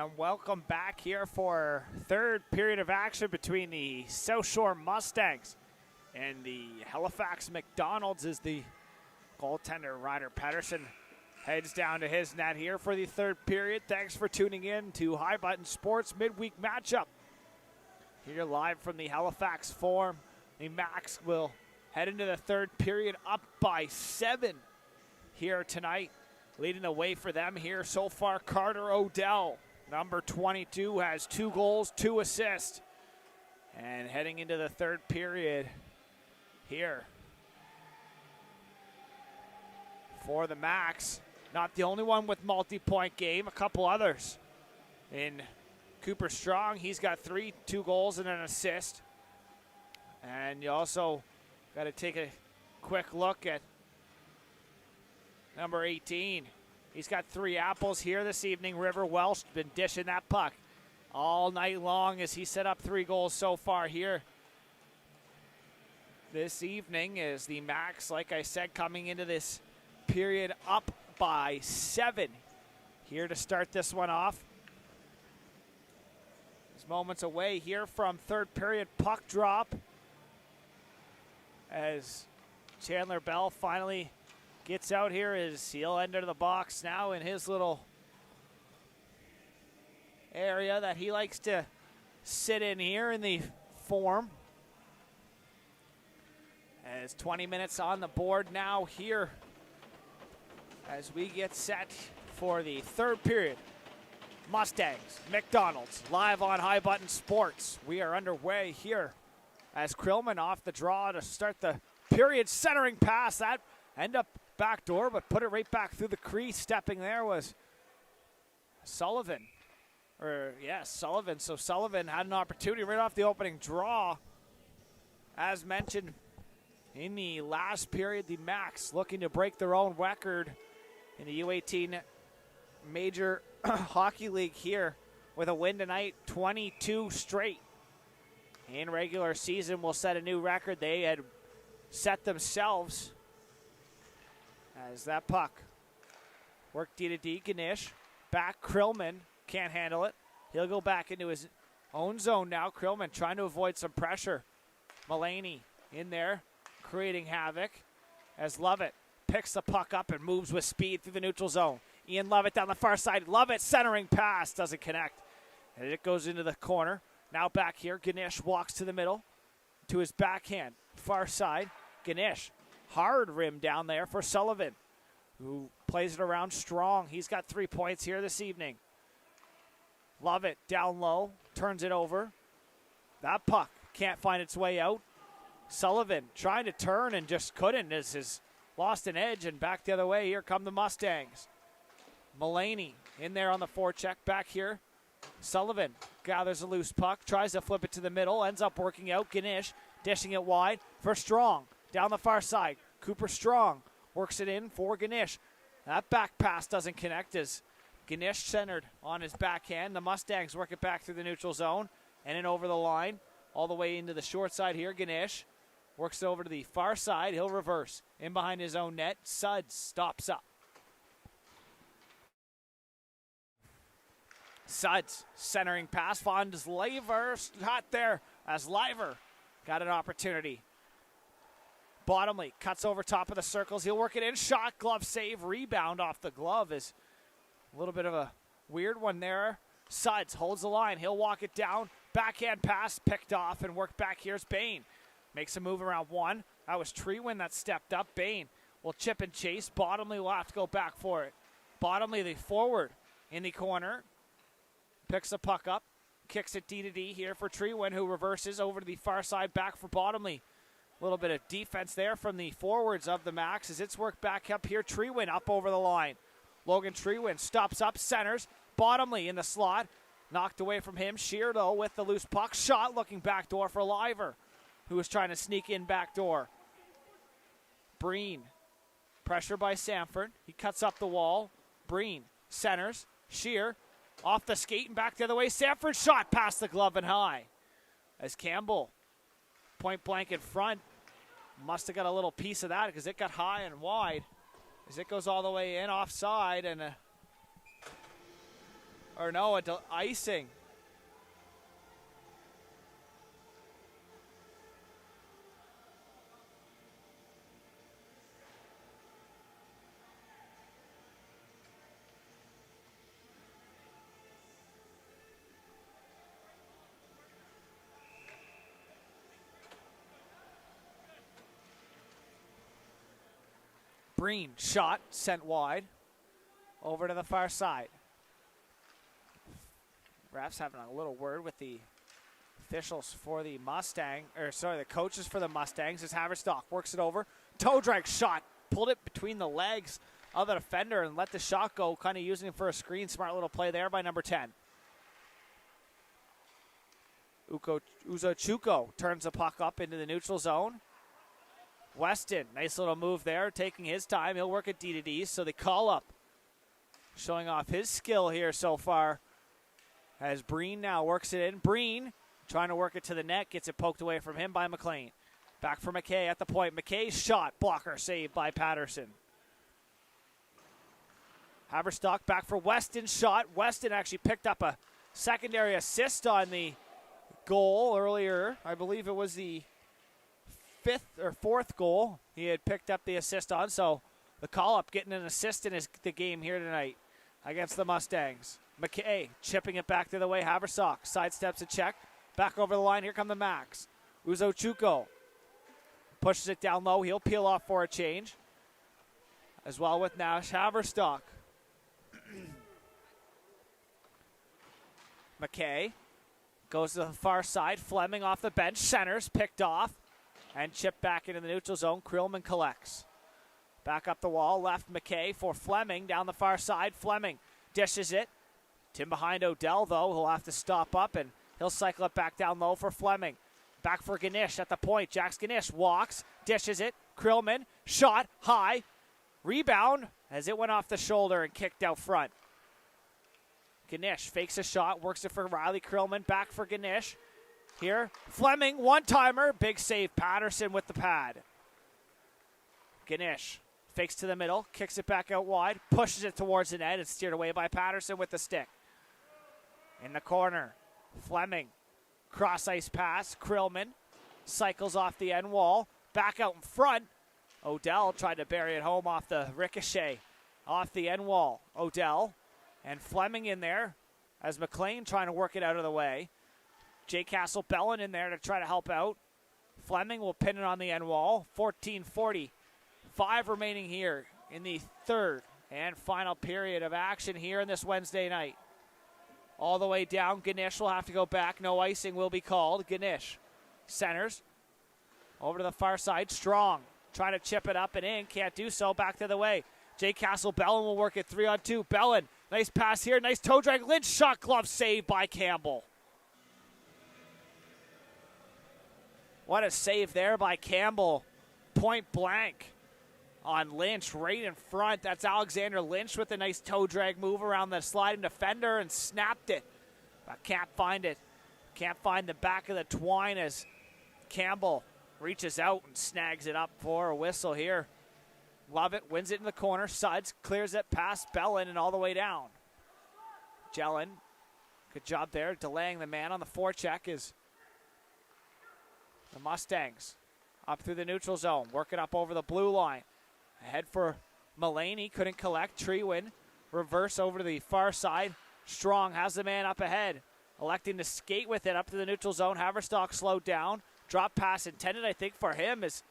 Speaker 2: And welcome back here for third period of action between the South Shore Mustangs and the Halifax Macdonalds as the goaltender Ryder Pedersen heads down to his net here for the third period. Thanks for tuning in to High Button Sports midweek matchup. Here live from the Halifax Forum. The Max will head into the third period up by 7 here tonight. Leading the way for them here so far, Carter Odell. Number 22 has 2 goals, 2 assists. And heading into the third period here for the Max. Not the only one with multi-point game, a couple others. In Cooper Strong, he's got 3, 2 goals and an assist. And you also got to take a quick look at number 18. He's got 3 apples here this evening. River Welsh been dishing that puck all night long as he set up 3 goals so far here this evening. Is the Max, like I said, coming into this period up by 7 here to start this one off. There's moments away here from third period puck drop as Chandler Bell finally gets out here as he'll enter the box now in his little area that he likes to sit in here in the form. As 20 minutes on the board now here as we get set for the third period. Mustangs, Macdonalds, live on High Button Sports. We are underway here as Krillman off the draw to start the period, centering pass. That end up back door, but put it right back through the crease. Stepping there was Sullivan. Sullivan. So Sullivan had an opportunity right off the opening draw. As mentioned in the last period, the Max looking to break their own record in the U18 Major Hockey League here with a win tonight, 22 straight. In regular season will set a new record they had set themselves. As that puck worked D to D, Ganesh. Back, Krillman can't handle it. He'll go back into his own zone now. Krillman trying to avoid some pressure. Mulaney in there, creating havoc as Lovett picks the puck up and moves with speed through the neutral zone. Ian Lovett down the far side. Lovett centering pass, doesn't connect. And it goes into the corner. Now back here, Ganesh walks to the middle to his backhand. Far side, Ganesh. Hard rim down there for Sullivan, who plays it around strong. He's got 3 points here this evening. Lovett down low, turns it over. That puck can't find its way out. Sullivan trying to turn and just couldn't as has lost an edge and back the other way. Here come the Mustangs. Mulaney in there on the forecheck. Back here, Sullivan gathers a loose puck, tries to flip it to the middle, ends up working out. Ganesh dishing it wide for Strong. Down the far side, Cooper Strong works it in for Ganesh. That back pass doesn't connect as Ganesh centered on his backhand. The Mustangs work it back through the neutral zone and in over the line. All the way into the short side here, Ganesh works it over to the far side. He'll reverse in behind his own net. Suds stops up. Suds centering pass, finds Liver hot there as Liver got an opportunity. Bottomley cuts over top of the circles. He'll work it in. Shot, glove save, rebound off the glove is a little bit of a weird one there. Suds holds the line. He'll walk it down. Backhand pass picked off and worked back. Here's Bain. Makes a move around one. That was Treewin that stepped up. Bain will chip and chase. Bottomley will have to go back for it. Bottomley, the forward in the corner. Picks the puck up. Kicks it D to D here for Treewin, who reverses over to the far side. Back for Bottomley. A little bit of defense there from the forwards of the Max as it's worked back up here. Treewin up over the line. Logan Treewin stops up, centers. Bottomley in the slot. Knocked away from him. Shear, though, with the loose puck. Shot looking back door for Liver, who was trying to sneak in back door. Breen. Pressure by Sanford. He cuts up the wall. Breen centers. Shear off the skate and back the other way. Sanford shot past the glove and high. As Campbell, point blank in front, must have got a little piece of that because it got high and wide as it goes all the way in offside, and a Or no, icing. Breen shot, sent wide. Over to the far side. Refs having a little word with the officials for the the coaches for the Mustangs as Haverstock works it over. Toe drag shot, pulled it between the legs of the defender and let the shot go, kind of using it for a screen. Smart little play there by number 10. Uzochukwu turns the puck up into the neutral zone. Weston, nice little move there, taking his time. He'll work at D2D, so they call up. Showing off his skill here so far. As Breen now works it in. Breen trying to work it to the net, gets it poked away from him by McLean. Back for McKay at the point. McKay's shot, blocker saved by Patterson. Haverstock back for Weston's shot. Weston actually picked up a secondary assist on the goal earlier. I believe it was the fourth goal he had picked up the assist on. So the call-up getting an assist in the game here tonight against the Mustangs. McKay chipping it back the other way. Haverstock sidesteps a check. Back over the line. Here come the Macs. Uzochukwu pushes it down low. He'll peel off for a change. As well with Nash Haverstock. McKay goes to the far side. Fleming off the bench. Centers picked off. And chipped back into the neutral zone. Krillman collects. Back up the wall. Left McKay for Fleming. Down the far side. Fleming dishes it. Tim behind Odell, though. He'll have to stop up, and he'll cycle it back down low for Fleming. Back for Ganesh at the point. Jax Ganesh walks. Dishes it. Krillman. Shot. High. Rebound as it went off the shoulder and kicked out front. Ganesh fakes a shot. Works it for Riley Krillman. Back for Ganesh. Here, Fleming, one-timer, big save. Patterson with the pad. Ganesh fakes to the middle, kicks it back out wide, pushes it towards the net, and steered away by Patterson with the stick. In the corner, Fleming, cross-ice pass, Krillman, cycles off the end wall, back out in front. Odell tried to bury it home off the ricochet, off the end wall. Odell and Fleming in there as McLean trying to work it out of the way. Jay Castle-Bellin in there to try to help out. Fleming will pin it on the end wall. 14:40. 5 remaining here in the third and final period of action here in this Wednesday night. All the way down. Ganesh will have to go back. No icing will be called. Ganesh centers. Over to the far side. Strong. Trying to chip it up and in. Can't do so. Back the other way. Jay Castle-Bellin will work it 3-on-2. Bellin. Nice pass here. Nice toe drag. Lynch shot glove save by Campbell. What a save there by Campbell. Point blank on Lynch right in front. That's Alexander Lynch with a nice toe drag move around the sliding defender and snapped it. But can't find it. Can't find the back of the twine as Campbell reaches out and snags it up for a whistle here. Love it. Wins it in the corner. Suds clears it past Bellin and all the way down. Jellin. Good job there. Delaying the man on the forecheck is the Mustangs up through the neutral zone, working up over the blue line. Ahead for Mulaney, couldn't collect. Treewin, reverse over to the far side. Strong has the man up ahead, electing to skate with it up to the neutral zone. Haverstock slowed down. Drop pass intended, I think, for him is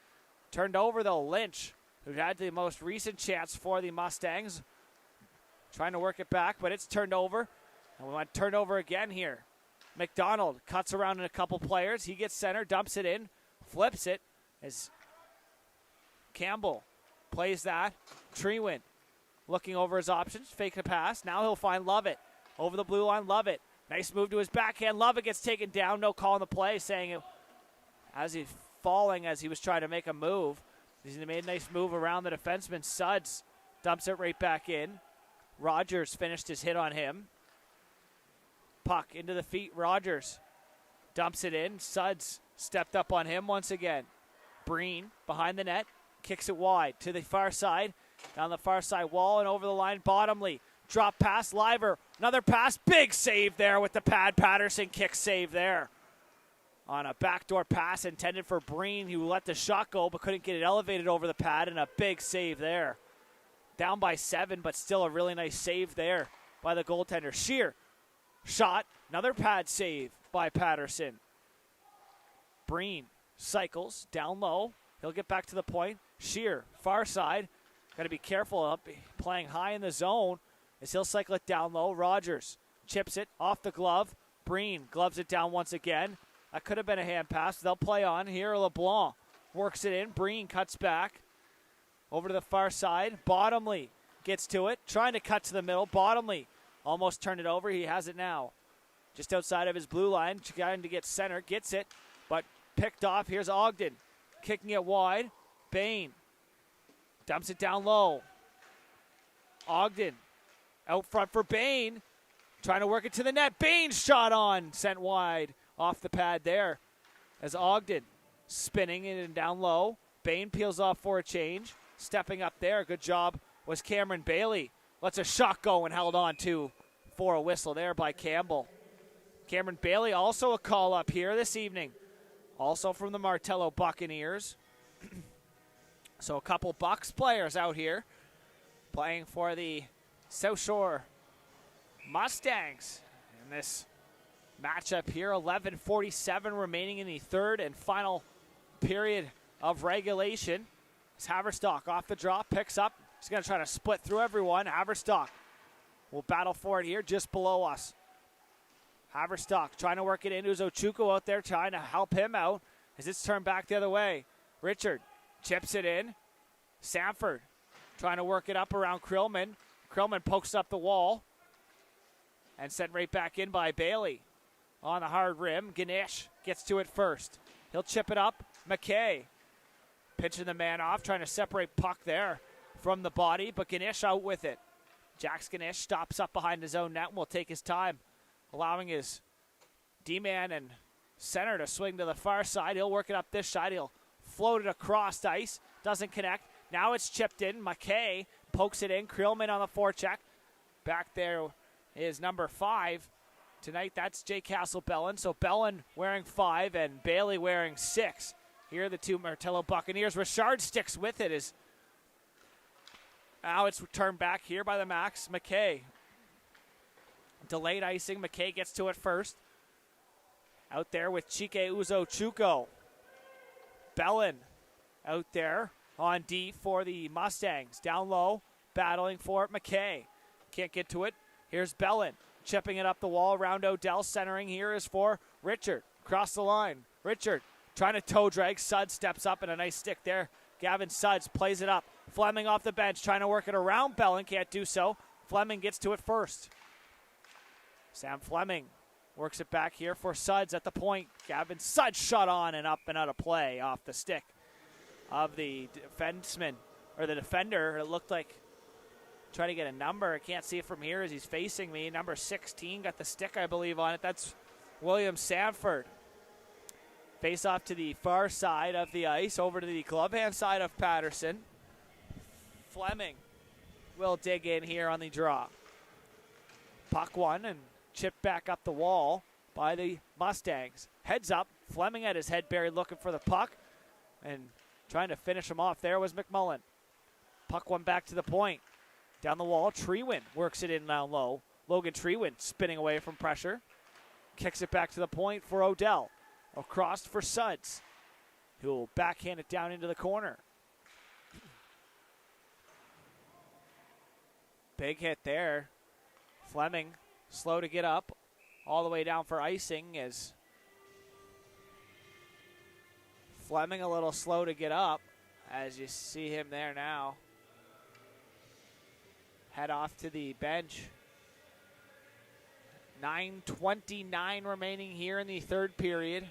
Speaker 2: turned over, though. Lynch, who had the most recent chance for the Mustangs, trying to work it back, but it's turned over. And we want turned over again here. Macdonald cuts around in a couple players. He gets center, dumps it in, flips it as Campbell plays that. Treewin looking over his options, fake a pass. Now he'll find Lovett over the blue line. Lovett, nice move to his backhand. Lovett gets taken down. No call on the play, saying it as he's falling as he was trying to make a move. He's made a nice move around the defenseman. Suds dumps it right back in. Rogers finished his hit on him. Puck into the feet. Rogers dumps it in. Suds stepped up on him once again. Breen behind the net. Kicks it wide to the far side. Down the far side wall and over the line. Bottomley Drop pass, Liver. Another pass. Big save there with the pad. Patterson kick save there. On a backdoor pass intended for Breen, who let the shot go but couldn't get it elevated over the pad, and a big save there. Down by 7, but still a really nice save there by the goaltender. Shear. Shot. Another pad save by Patterson. Breen cycles down low. He'll get back to the point. Shear, far side. Got to be careful up, playing high in the zone as he'll cycle it down low. Rogers chips it off the glove. Breen gloves it down once again. That could have been a hand pass. They'll play on here. LeBlanc works it in. Breen cuts back over to the far side. Bottomley gets to it, trying to cut to the middle. Bottomley almost turned it over. He has it now. Just outside of his blue line, trying to get center. Gets it, but picked off. Here's Ogden kicking it wide. Bain dumps it down low. Ogden out front for Bain. Trying to work it to the net. Bain shot on. Sent wide off the pad there as Ogden spinning it and down low. Bain peels off for a change. Stepping up there. Good job was Cameron Bailey. Lets a shot go and held on to for a whistle there by Campbell. Cameron Bailey also a call up here this evening. Also from the Martello Buccaneers. So a couple Bucks players out here playing for the South Shore Mustangs in this matchup here. 11:47 remaining in the third and final period of regulation. As Haverstock off the drop, picks up. He's going to try to split through everyone. Haverstock will battle for it here just below us. Haverstock trying to work it into Ochuko out there, trying to help him out as it's turned back the other way. Richard chips it in. Sanford trying to work it up around Krillman. Krillman pokes up the wall and sent right back in by Bailey. On the hard rim, Ganesh gets to it first. He'll chip it up. McKay pinching the man off, trying to separate puck there from the body, but Ganesh out with it. Jax Ganesh stops up behind his own net and will take his time, allowing his D-man and center to swing to the far side. He'll work it up this side. He'll float it across ice. Doesn't connect. Now it's chipped in. McKay pokes it in. Krillman on the forecheck. Back there is number 5. Tonight, that's Jay Castle-Bellin. So Bellin wearing 5 and Bailey wearing 6. Here are the two Martello Buccaneers. Richard sticks with it. Now it's turned back here by the Max. McKay. Delayed icing. McKay gets to it first. Out there with Chike Uzo-Chuko. Bellin out there on D for the Mustangs. Down low, battling for it. McKay can't get to it. Here's Bellin chipping it up the wall around Odell. Centering here is for Richard. Across the line. Richard trying to toe drag. Sudds steps up and a nice stick there. Gavin Sudds plays it up. Fleming off the bench trying to work it around Bellin. Can't do so. Fleming gets to it first. Sam Fleming works it back here for Sudds at the point. Gavin Sudds shot on and up and out of play off the stick of the defenseman, or the defender. It looked like trying to get a number. I can't see it from here as he's facing me. Number 16 got the stick, I believe, on it. That's William Sanford. Face off to the far side of the ice, over to the club hand side of Patterson. Fleming will dig in here on the draw. Puck one and chipped back up the wall by the Mustangs. Heads up. Fleming had his head buried looking for the puck. And trying to finish him off there was McMullen. Puck one back to the point. Down the wall, Treewin works it in down low. Logan Treewin spinning away from pressure. Kicks it back to the point for Odell. Across for Sudds, who will backhand it down into the corner. Big hit there. Fleming slow to get up. All the way down for icing as Fleming a little slow to get up as you see him there now. Head off to the bench. 9:29 remaining here in the third period.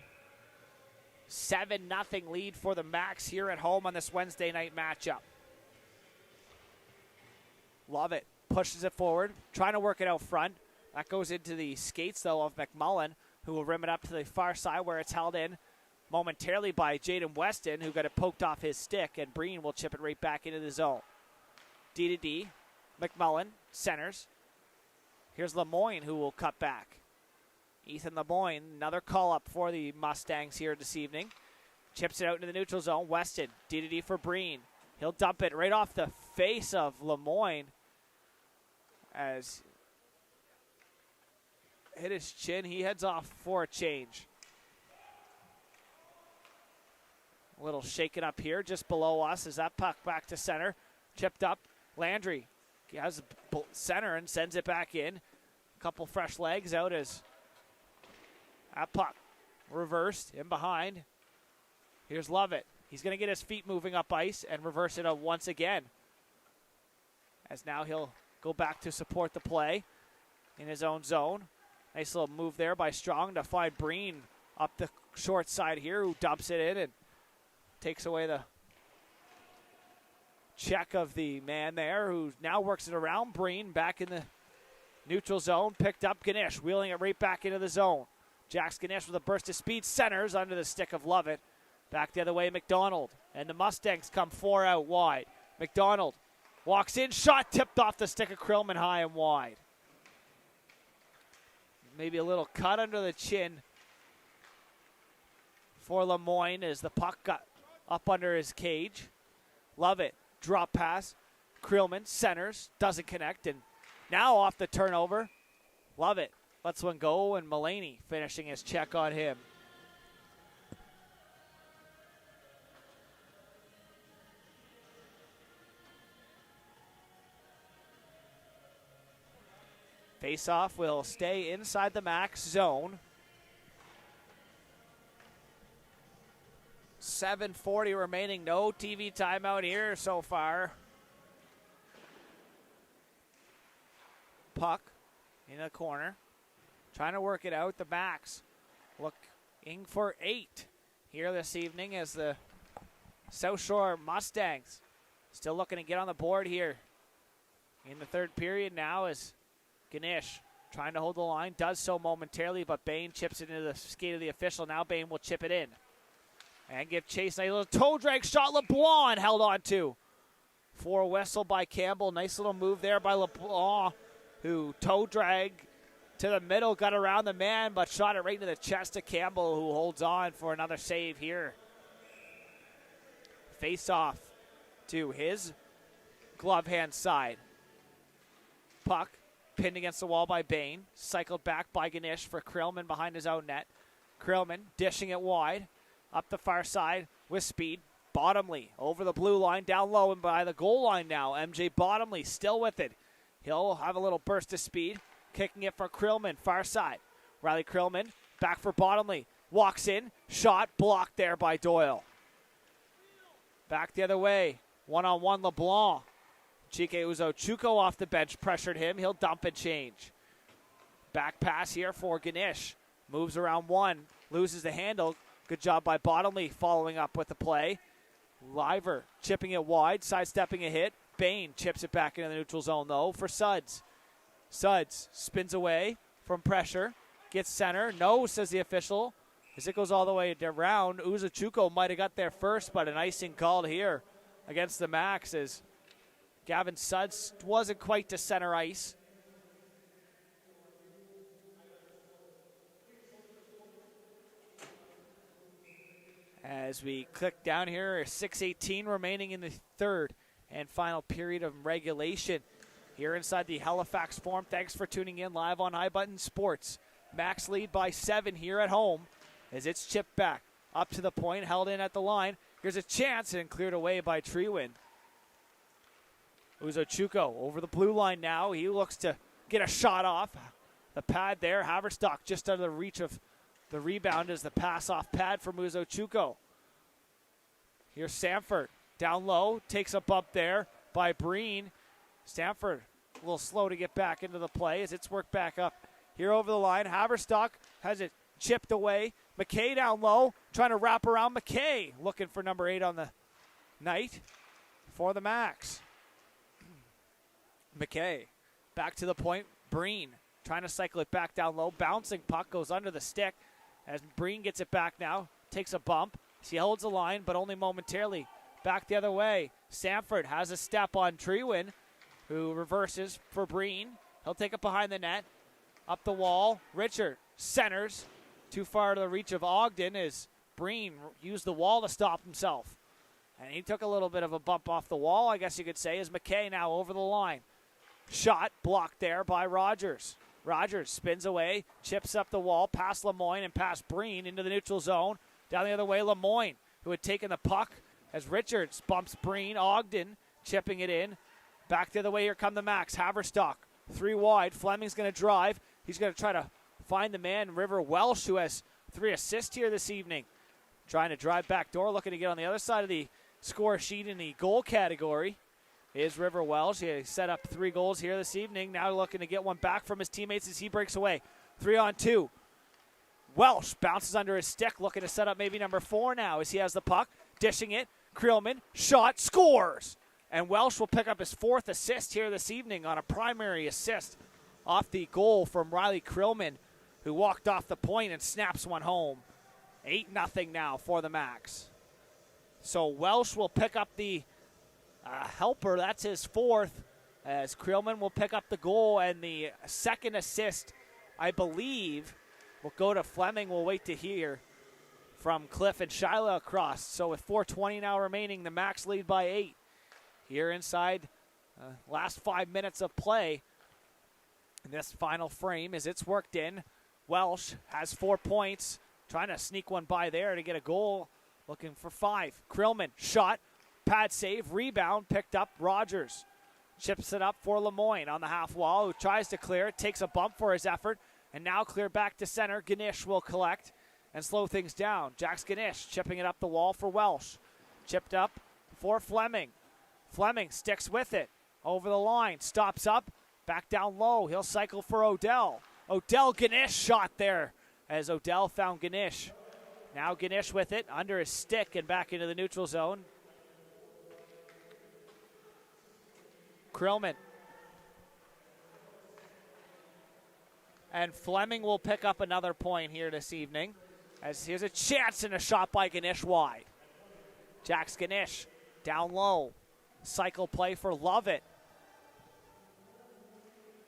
Speaker 2: 7-0 lead for the Max here at home on this Wednesday night matchup. Love it. Pushes it forward. Trying to work it out front. That goes into the skates, though, of McMullen, who will rim it up to the far side where it's held in momentarily by Jaden Weston, who got it poked off his stick, and Breen will chip it right back into the zone. D to D. McMullen centers. Here's Lemoyne, who will cut back. Ethan Lemoyne, another call-up for the Mustangs here this evening. Chips it out into the neutral zone. Weston, D for Breen. He'll dump it right off the face of Lemoyne as hit his chin. He heads off for a change. A little shaken up here just below us as that puck back to center. Chipped up. Landry has center and sends it back in. A couple fresh legs out as that puck reversed in behind. Here's Lovett. He's going to get his feet moving up ice and reverse it once again. As now he'll go back to support the play in his own zone. Nice little move there by Strong to find Breen up the short side here, who dumps it in and takes away the check of the man there, who now works it around. Breen back in the neutral zone. Picked up Ganesh, wheeling it right back into the zone. Jax Ganesh with a burst of speed, centers under the stick of Lovett. Back the other way, Macdonald. And the Mustangs come 4 out wide. Macdonald walks in, shot tipped off the stick of Krillman high and wide. Maybe a little cut under the chin for Lemoyne as the puck got up under his cage. Lovett, drop pass. Krillman centers, doesn't connect, and now off the turnover. Lovett lets one go, and Mulaney finishing his check on him. Face-off will stay inside the max zone. 7:40 remaining. No TV timeout here so far. Puck in the corner. Trying to work it out. The Max looking for 8 here this evening as the South Shore Mustangs still looking to get on the board here in the third period now as Ganesh trying to hold the line, does so momentarily, but Bain chips it into the skate of the official. Now Bain will chip it in and give chase. Nice little toe drag shot. LeBlanc held on to for a whistle by Campbell. Nice little move there by LeBlanc, who toe drag to the middle, got around the man, but shot it right into the chest of Campbell, who holds on for another save here. Face off to his glove hand side. Puck pinned against the wall by Bain. Cycled back by Ganesh for Krillman behind his own net. Krillman dishing it wide. Up the far side with speed. Bottomley over the blue line, down low and by the goal line now. MJ Bottomley still with it. He'll have a little burst of speed. Kicking it for Krillman, far side. Riley Krillman back for Bottomley. Walks in. Shot blocked there by Doyle. Back the other way. One-on-one LeBlanc. Chike Uzochukwu off the bench, pressured him. He'll dump and change. Back pass here for Ganesh. Moves around one, loses the handle. Good job by Bottomley following up with the play. Liver chipping it wide, sidestepping a hit. Bain chips it back into the neutral zone though for Suds. Suds spins away from pressure. Gets center. No, says the official. As it goes all the way around, Uzochukwu might have got there first, but an icing called here against the Max as Gavin Suds wasn't quite to center ice. As we click down here, 6:18 remaining in the third and final period of regulation here inside the Halifax Forum. Thanks for tuning in live on High Button Sports. Max lead by 7 here at home as it's chipped back up to the point, held in at the line. Here's a chance and cleared away by Treewin. Uzochukwu over the blue line now. He looks to get a shot off the pad there. Haverstock just out of the reach of the rebound as the pass off pad from Uzochukwu. Here's Sanford down low. Takes a bump there by Breen. Sanford a little slow to get back into the play as it's worked back up here over the line. Haverstock has it chipped away. McKay down low, trying to wrap around McKay. Looking for number 8 on the night for the Max. McKay back to the point. Breen trying to cycle it back down low. Bouncing puck goes under the stick as Breen gets it back now. Takes a bump. He holds the line, but only momentarily. Back the other way. Sanford has a step on Treewin, who reverses for Breen. He'll take it behind the net. Up the wall. Richard centers. Too far to the reach of Ogden as Breen used the wall to stop himself. And he took a little bit of a bump off the wall, I guess you could say, as McKay now over the line. Shot blocked there by Rogers. Rogers spins away, chips up the wall, past Lemoyne and past Breen into the neutral zone. Down the other way, Lemoyne, who had taken the puck as Richards bumps Breen. Ogden chipping it in. Back the other way, here come the Max. Haverstock, 3 wide. Fleming's going to drive. He's going to try to find the man, River Welsh, who has 3 assists here this evening. Trying to drive back door, looking to get on the other side of the score sheet in the goal category is River Welsh. He set up 3 goals here this evening. Now looking to get one back from his teammates as he breaks away. 3-on-2. Welsh bounces under his stick, looking to set up maybe number 4 now as he has the puck. Dishing it. Creelman, shot, scores! And Welsh will pick up his 4th assist here this evening on a primary assist off the goal from Riley Creelman, who walked off the point and snaps one home. 8-0 now for the Max. So Welsh will pick up the helper. That's his 4th, as Creelman will pick up the goal, and the 2nd assist, I believe, will go to Fleming. We'll wait to hear from Cliff and Shiloh across. So with 4:20 now remaining, the Max lead by 8. Here inside last 5 minutes of play in this final frame as it's worked in. Welsh has 4 points, trying to sneak one by there to get a goal. Looking for 5. Creelman, shot, pad save, rebound, picked up. Rogers chips it up for Lemoyne on the half wall, who tries to clear it, takes a bump for his effort, and now clear back to center. Ganesh will collect and slow things down. Jax Ganesh chipping it up the wall for Welsh. Chipped up for Fleming. Fleming sticks with it. Over the line, stops up, back down low. He'll cycle for Odell. Odell, Ganesh shot there as Odell found Ganesh. Now Ganesh with it, under his stick and back into the neutral zone. Creelman. And Fleming will pick up another point here this evening, as here's a chance and a shot by Ganesh wide. Jax Ganesh down low. Cycle play for Lovett.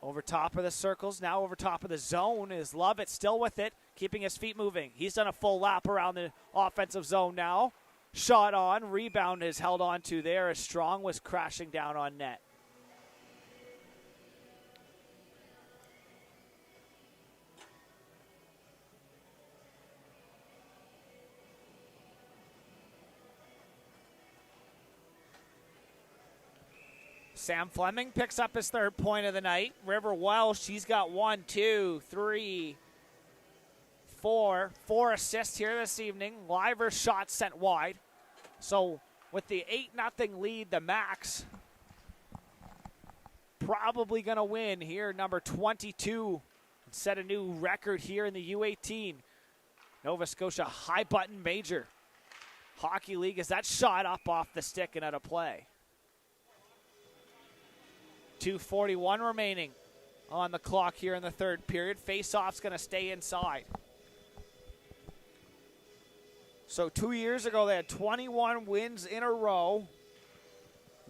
Speaker 2: Over top of the circles, now over top of the zone is Lovett, still with it, keeping his feet moving. He's done a full lap around the offensive zone now. Shot on, rebound is held on to there as Strong was crashing down on net. Sam Fleming picks up his 3rd point of the night. River Welsh, he's got 1, 2, 3, 4. 4 assists here this evening. Liver's shot sent wide. So with the 8-0 lead, the Max probably going to win here. Number 22 set a new record here in the U18 Nova Scotia High Button Major Hockey League as that shot up off the stick and out of play. 2:41 remaining on the clock here in the 3rd period. Face-off's going to stay inside. So 2 years ago, they had 21 wins in a row.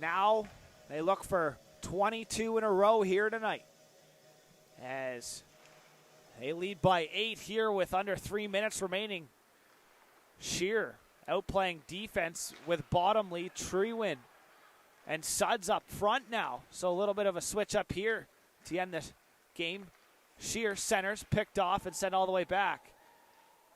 Speaker 2: Now they look for 22 in a row here tonight, as they lead by 8 here with under 3 minutes remaining. Shear outplaying defense with Bottomley, Treewin, and Suds up front now. So a little bit of a switch up here to end this game. Shear centers, picked off and sent all the way back.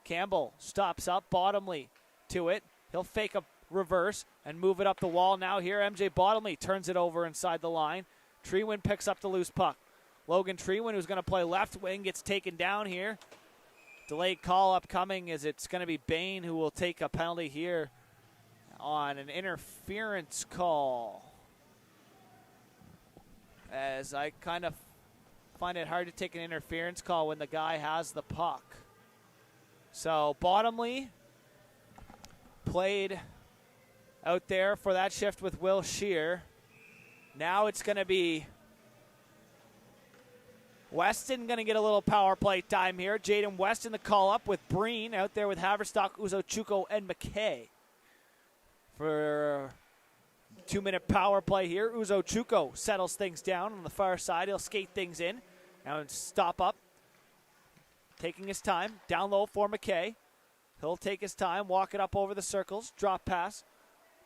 Speaker 2: Campbell stops up, Bottomley to it. He'll fake a reverse and move it up the wall now here. MJ Bottomley turns it over inside the line. Treewin picks up the loose puck. Logan Treewin, who's going to play left wing, gets taken down here. Delayed call upcoming as it's going to be Bain who will take a penalty here on an interference call. As I kind of find it hard to take an interference call when the guy has the puck. So Bottomley played out there for that shift with Will Shear. Now it's going to be Weston going to get a little power play time here. Jaden Weston the call up with Breen out there with Haverstock, Uzo Chuko, and McKay. For 2-minute power play here. Uzo Chuko settles things down on the far side. He'll skate things in and stop up. Taking his time. Down low for McKay. He'll take his time, walk it up over the circles. Drop pass.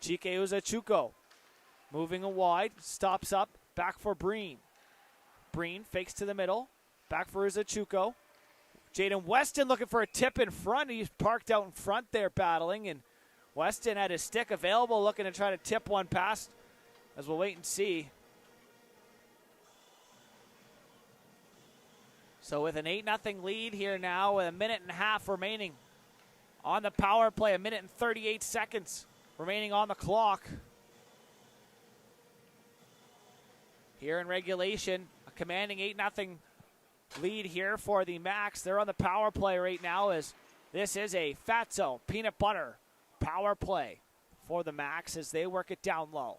Speaker 2: Chike Uzo Chuko moving a wide. Stops up. Back for Breen. Breen fakes to the middle. Back for Uzo Chuko. Jaden Weston looking for a tip in front. He's parked out in front there battling, and Weston had his stick available looking to try to tip one past, as we'll wait and see. So with an 8-0 lead here now with a minute and a half remaining on the power play, a minute and 38 seconds remaining on the clock. Here in regulation, a commanding 8-0 lead here for the Max. They're on the power play right now as this is a Fatso peanut butter power play for the Max as they work it down low.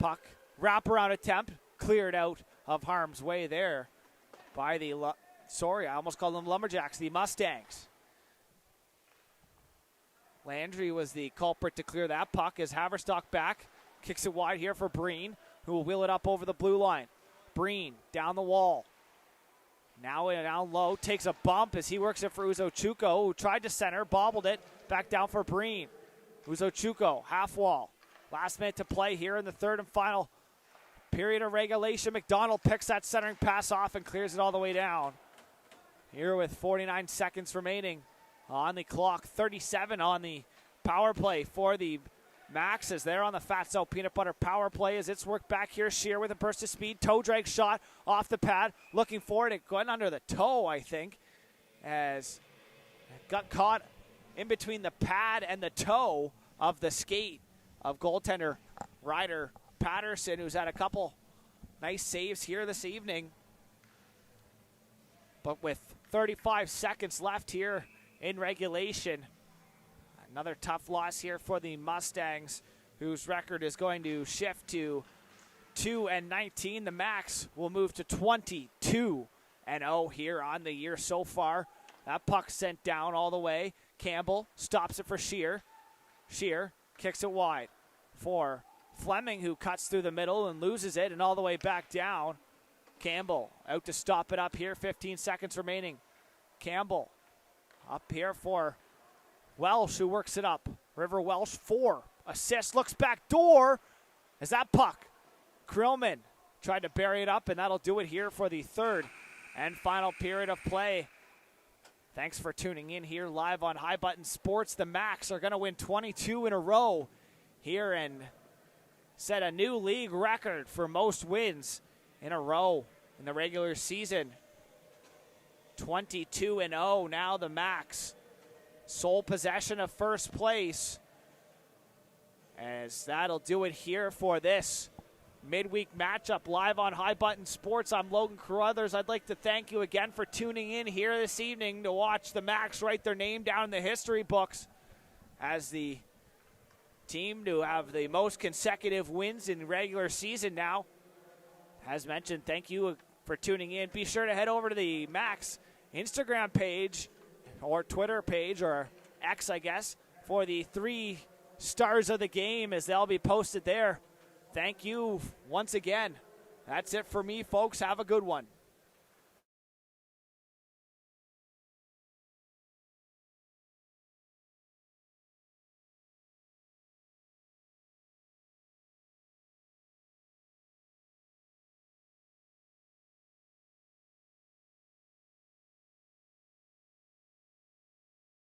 Speaker 2: Puck, wraparound attempt, cleared out of harm's way there by the, I almost called them Lumberjacks, the Mustangs. Landry was the culprit to clear that puck as Haverstock back, kicks it wide here for Breen, who will wheel it up over the blue line. Breen down the wall. Now down low, takes a bump as he works it for Uzo Chuko, who tried to center, bobbled it, back down for Breen. Uzo Chuko, half wall. Last minute to play here in the third and final period of regulation. Macdonald picks that centering pass off and clears it all the way down. Here with 49 seconds remaining on the clock, 37 on the power play for the Max as they're on the Fatso peanut butter power play as it's worked back here. Shear with a burst of speed. Toe drag shot off the pad. Looking for it. Going under the toe, I think, as it got caught in between the pad and the toe of the skate of goaltender Ryder Patterson, who's had a couple nice saves here this evening. But with 35 seconds left here in regulation, another tough loss here for the Mustangs, whose record is going to shift to 2-19. The Max will move to 22-0 here on the year so far. That puck sent down all the way. Campbell stops it for Shear. Shear kicks it wide for Fleming, who cuts through the middle and loses it and all the way back down. Campbell out to stop it up here. 15 seconds remaining. Campbell up here for Welsh, who works it up. River Welsh, 4 assists, looks back door. As that puck, Krillman tried to bury it up, and that'll do it here for the third and final period of play. Thanks for tuning in here live on High Button Sports. The Max are going to win 22 in a row here and set a new league record for most wins in a row in the regular season. 22-0 now the Max. Sole possession of first place, as that'll do it here for this midweek matchup live on High Button Sports. I'm Logan Carruthers. I'd like to thank you again for tuning in here this evening to watch the Max write their name down in the history books as the team to have the most consecutive wins in regular season now. As mentioned, thank you for tuning in. Be sure to head over to the Max Instagram page or Twitter page, or X, I guess, for the 3 stars of the game as they'll be posted there. Thank you once again. That's it for me, folks. Have a good one.